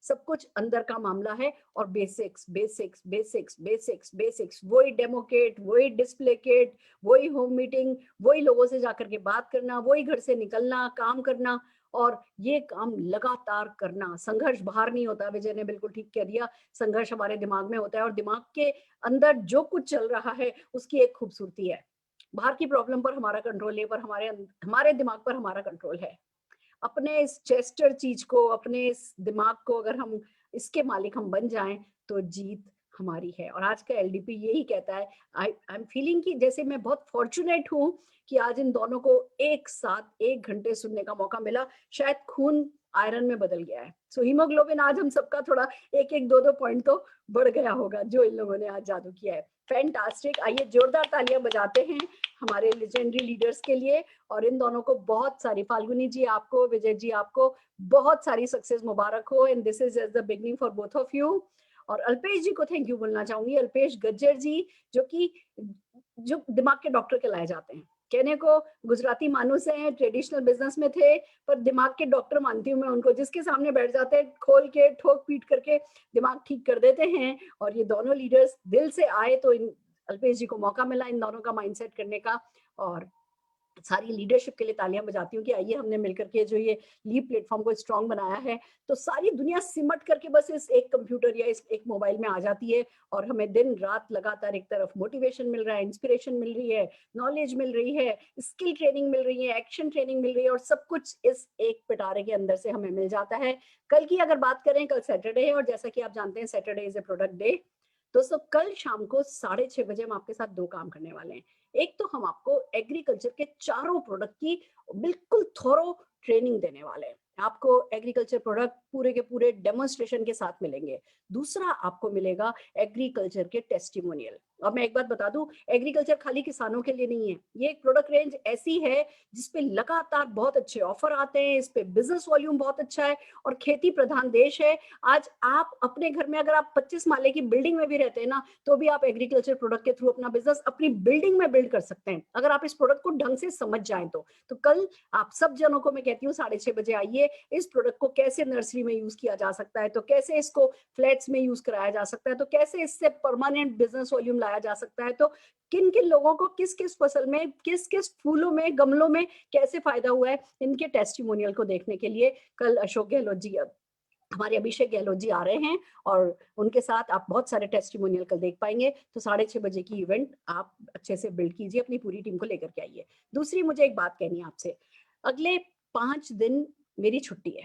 सब कुछ अंदर का मामला है। और basics basics basics basics basics, वही डेमो किट, वही डिस्प्ले किट, वही होम मीटिंग, वही लोगों से जाकर के बात करना, वही घर से निकलना, काम करना, और ये काम लगातार करना। संघर्ष बाहर नहीं होता, विजय ने बिल्कुल ठीक कह दिया, संघर्ष हमारे दिमाग में होता है। और दिमाग के अंदर जो कुछ चल रहा है उसकी एक खूबसूरती है, बाहर की प्रॉब्लम पर हमारा कंट्रोल नहीं, पर हमारे दिमाग पर हमारा कंट्रोल है। अपने इस चेस्टर चीज को, अपने इस दिमाग को अगर हम इसके मालिक हम बन जाएं तो जीत हमारी है। और आज का एलडीपी यही कहता है। आई एम फीलिंग कि जैसे मैं बहुत फॉर्चुनेट हूं कि आज इन दोनों को एक साथ 1 घंटे सुनने का मौका मिला। शायद खून आयरन में बदल गया है, सो हीमोग्लोबिन आज हम सबका थोड़ा 1-1, 2-2 पॉइंट तो बढ़ गया होगा, जो इन लोगों ने आज जादू किया है। फैंटास्टिक। आइए जोरदार तालियां बजाते हैं हमारे लेजेंडरी लीडर्स के लिए। और इन दोनों को बहुत सारी, फाल्गुनी जी आपको, विजय जी आपको बहुत सारी सक्सेस मुबारक हो, and this is the beginning for both of you. और अल्पेश जी को थैंक यू बोलना चाहूंगी, अल्पेश गज्जर जी, जो दिमाग के डॉक्टर कहलाए जाते हैं। कहने को गुजराती मानुस हैं, ट्रेडिशनल बिजनेस में थे, पर दिमाग के डॉक्टर मानती हूँ मैं उनको, जिसके सामने बैठ जाते हैं खोल के ठोक पीट करके दिमाग ठीक कर देते हैं। और ये दोनों लीडर्स दिल से आए तो इन अल्पेश जी को मौका मिला इन दोनों का माइंडसेट करने का। और सारी लीडरशिप के लिए तालियां बजाती हूँ कि आइए हमने मिलकर के जो ये लीप प्लेटफॉर्म को स्ट्रॉन्ग बनाया है, तो सारी दुनिया सिमट करके बस इस एक कंप्यूटर या इस एक मोबाइल में आ जाती है, और हमें दिन रात लगातार एक तरफ मोटिवेशन मिल रहा है, इंस्पिरेशन मिल रही है, नॉलेज मिल रही है, स्किल ट्रेनिंग मिल रही है, एक्शन ट्रेनिंग मिल रही है, और सब कुछ इस एक पिटारे के अंदर से हमें मिल जाता है। कल की अगर बात करें, कल सैटरडे है, और जैसा कि आप जानते हैं Saturday is a product day. दोस्तों कल शाम को 6:30 बजे हम आपके साथ 2 काम करने वाले हैं। एक तो हम आपको एग्रीकल्चर के चारों प्रोडक्ट की बिल्कुल थोरो ट्रेनिंग देने वाले हैं। आपको एग्रीकल्चर प्रोडक्ट पूरे के पूरे डेमोन्स्ट्रेशन के साथ मिलेंगे। दूसरा आपको मिलेगा एग्रीकल्चर के टेस्टिमोनियल। अब मैं एक बात बता दूं, एग्रीकल्चर खाली किसानों के लिए नहीं है, ये एक प्रोडक्ट रेंज ऐसी है जिसपे लगातार बहुत अच्छे ऑफर आते हैं, इस पे बिजनेस वॉल्यूम बहुत अच्छा है, और खेती प्रधान देश है। आज आप अपने घर में अगर आप 25 माले की बिल्डिंग में भी रहते हैं ना, तो भी आप एग्रीकल्चर प्रोडक्ट के थ्रू अपना बिजनेस अपनी बिल्डिंग में बिल्ड कर सकते हैं, अगर आप इस प्रोडक्ट को ढंग से समझ जाएं तो कल आप सब जनों को मैं कहती हूँ 6:30 बजे आइए। इस प्रोडक्ट को कैसे नर्सरी में यूज किया जा सकता है, तो कैसे इसको फ्लैट्स में यूज कराया जा सकता है, तो कैसे इससे परमानेंट बिजनेस वॉल्यूम लाया जा सकता है, तो किन किन लोगों को किस किस फसल में, किस किस फूलों में, गमलों में कैसे फायदा हुआ है, इनके टेस्टिमोनियल को देखने के लिए कल अशोक गहलोत जी, हमारे अभिषेक गहलोत जी आ रहे हैं, और उनके साथ आप बहुत सारे टेस्टिमोनियल कल देख पाएंगे। तो 6:30 बजे की इवेंट आप अच्छे से बिल्ड कीजिए, अपनी पूरी टीम को लेकर के आइए। दूसरी मुझे एक बात कहनी है आपसे, अगले 5 दिन मेरी छुट्टी है,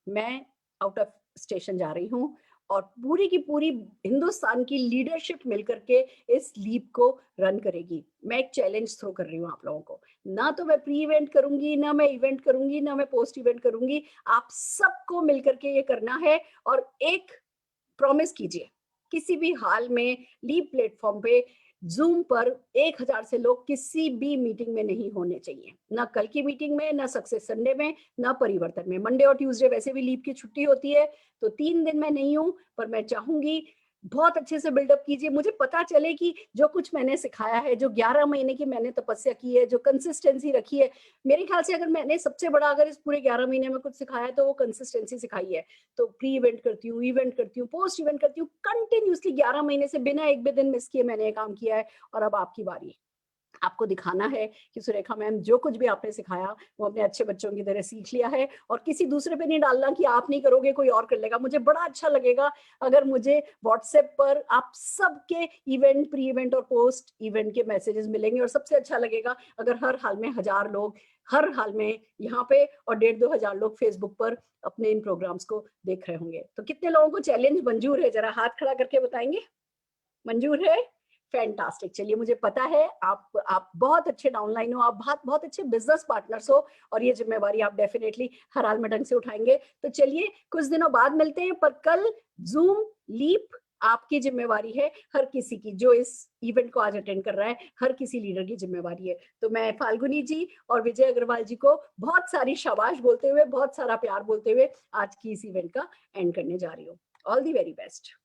मैं आउट ऑफ स्टेशन जा रही हूँ, और पूरी की पूरी हिंदुस्तान की लीडरशिप मिलकर के इस लीप को रन करेगी। मैं एक चैलेंज थ्रो कर रही हूँ आप लोगों को, ना तो मैं प्री इवेंट करूंगी, ना मैं इवेंट करूंगी, ना मैं पोस्ट इवेंट करूंगी, आप सबको मिलकर के ये करना है। और एक प्रॉमिस कीजिए, किसी भी हाल में लीप प्लेटफॉर्म पे जूम पर 1000 से लोग किसी भी मीटिंग में नहीं होने चाहिए, ना कल की मीटिंग में, ना सक्सेस संडे में, ना परिवर्तन में। मंडे और ट्यूसडे वैसे भी लीप की छुट्टी होती है, तो 3 दिन मैं नहीं हूं, पर मैं चाहूंगी बहुत अच्छे से बिल्डअप कीजिए, मुझे पता चले कि जो कुछ मैंने सिखाया है, जो 11 महीने की मैंने तपस्या की है, जो कंसिस्टेंसी रखी है, मेरे ख्याल से अगर मैंने सबसे बड़ा अगर इस पूरे 11 महीने में कुछ सिखाया है तो वो कंसिस्टेंसी सिखाई है। तो प्री इवेंट करती हूँ, इवेंट करती हूँ, पोस्ट इवेंट करती हूँ, कंटिन्यूसली 11 महीने से बिना एक भी दिन मिस किए मैंने काम किया है। और अब आपकी बारी, आपको दिखाना है कि सुरेखा मैम जो कुछ भी आपने सिखाया वो अपने अच्छे बच्चों की तरह सीख लिया है, और किसी दूसरे पे नहीं डालना कि आप नहीं करोगे कोई और कर लेगा। मुझे बड़ा अच्छा लगेगा अगर मुझे व्हाट्सएप पर आप सबके इवेंट, प्री इवेंट और पोस्ट इवेंट के मैसेजेस मिलेंगे, और सबसे अच्छा लगेगा अगर हर हाल में 1000 लोग हर हाल में यहाँ पे और 1500 हजार लोग फेसबुक पर अपने इन प्रोग्राम्स को देख रहे होंगे। तो कितने लोगों को चैलेंज मंजूर है, जरा हाथ खड़ा करके बताएंगे। मंजूर है? फैंटास्टिक। चलिए, मुझे पता है आप बहुत अच्छे डाउनलाइन हो, आप बहुत अच्छे बिजनेस पार्टनर्स हो, और ये जिम्मेवारी आप डेफिनेटली हर हाल में ढंग से उठाएंगे। तो चलिए कुछ दिनों बाद मिलते हैं, पर कल जूम लीप आपकी जिम्मेवारी है, हर किसी की जो इस इवेंट को आज अटेंड कर रहा है, हर किसी लीडर की जिम्मेवारी है। तो मैं फाल्गुनी जी और विजय अग्रवाल जी को बहुत सारी शाबाश बोलते हुए, बहुत सारा प्यार बोलते हुए आज की इस इवेंट का एंड करने जा रही हूँ। All the very best.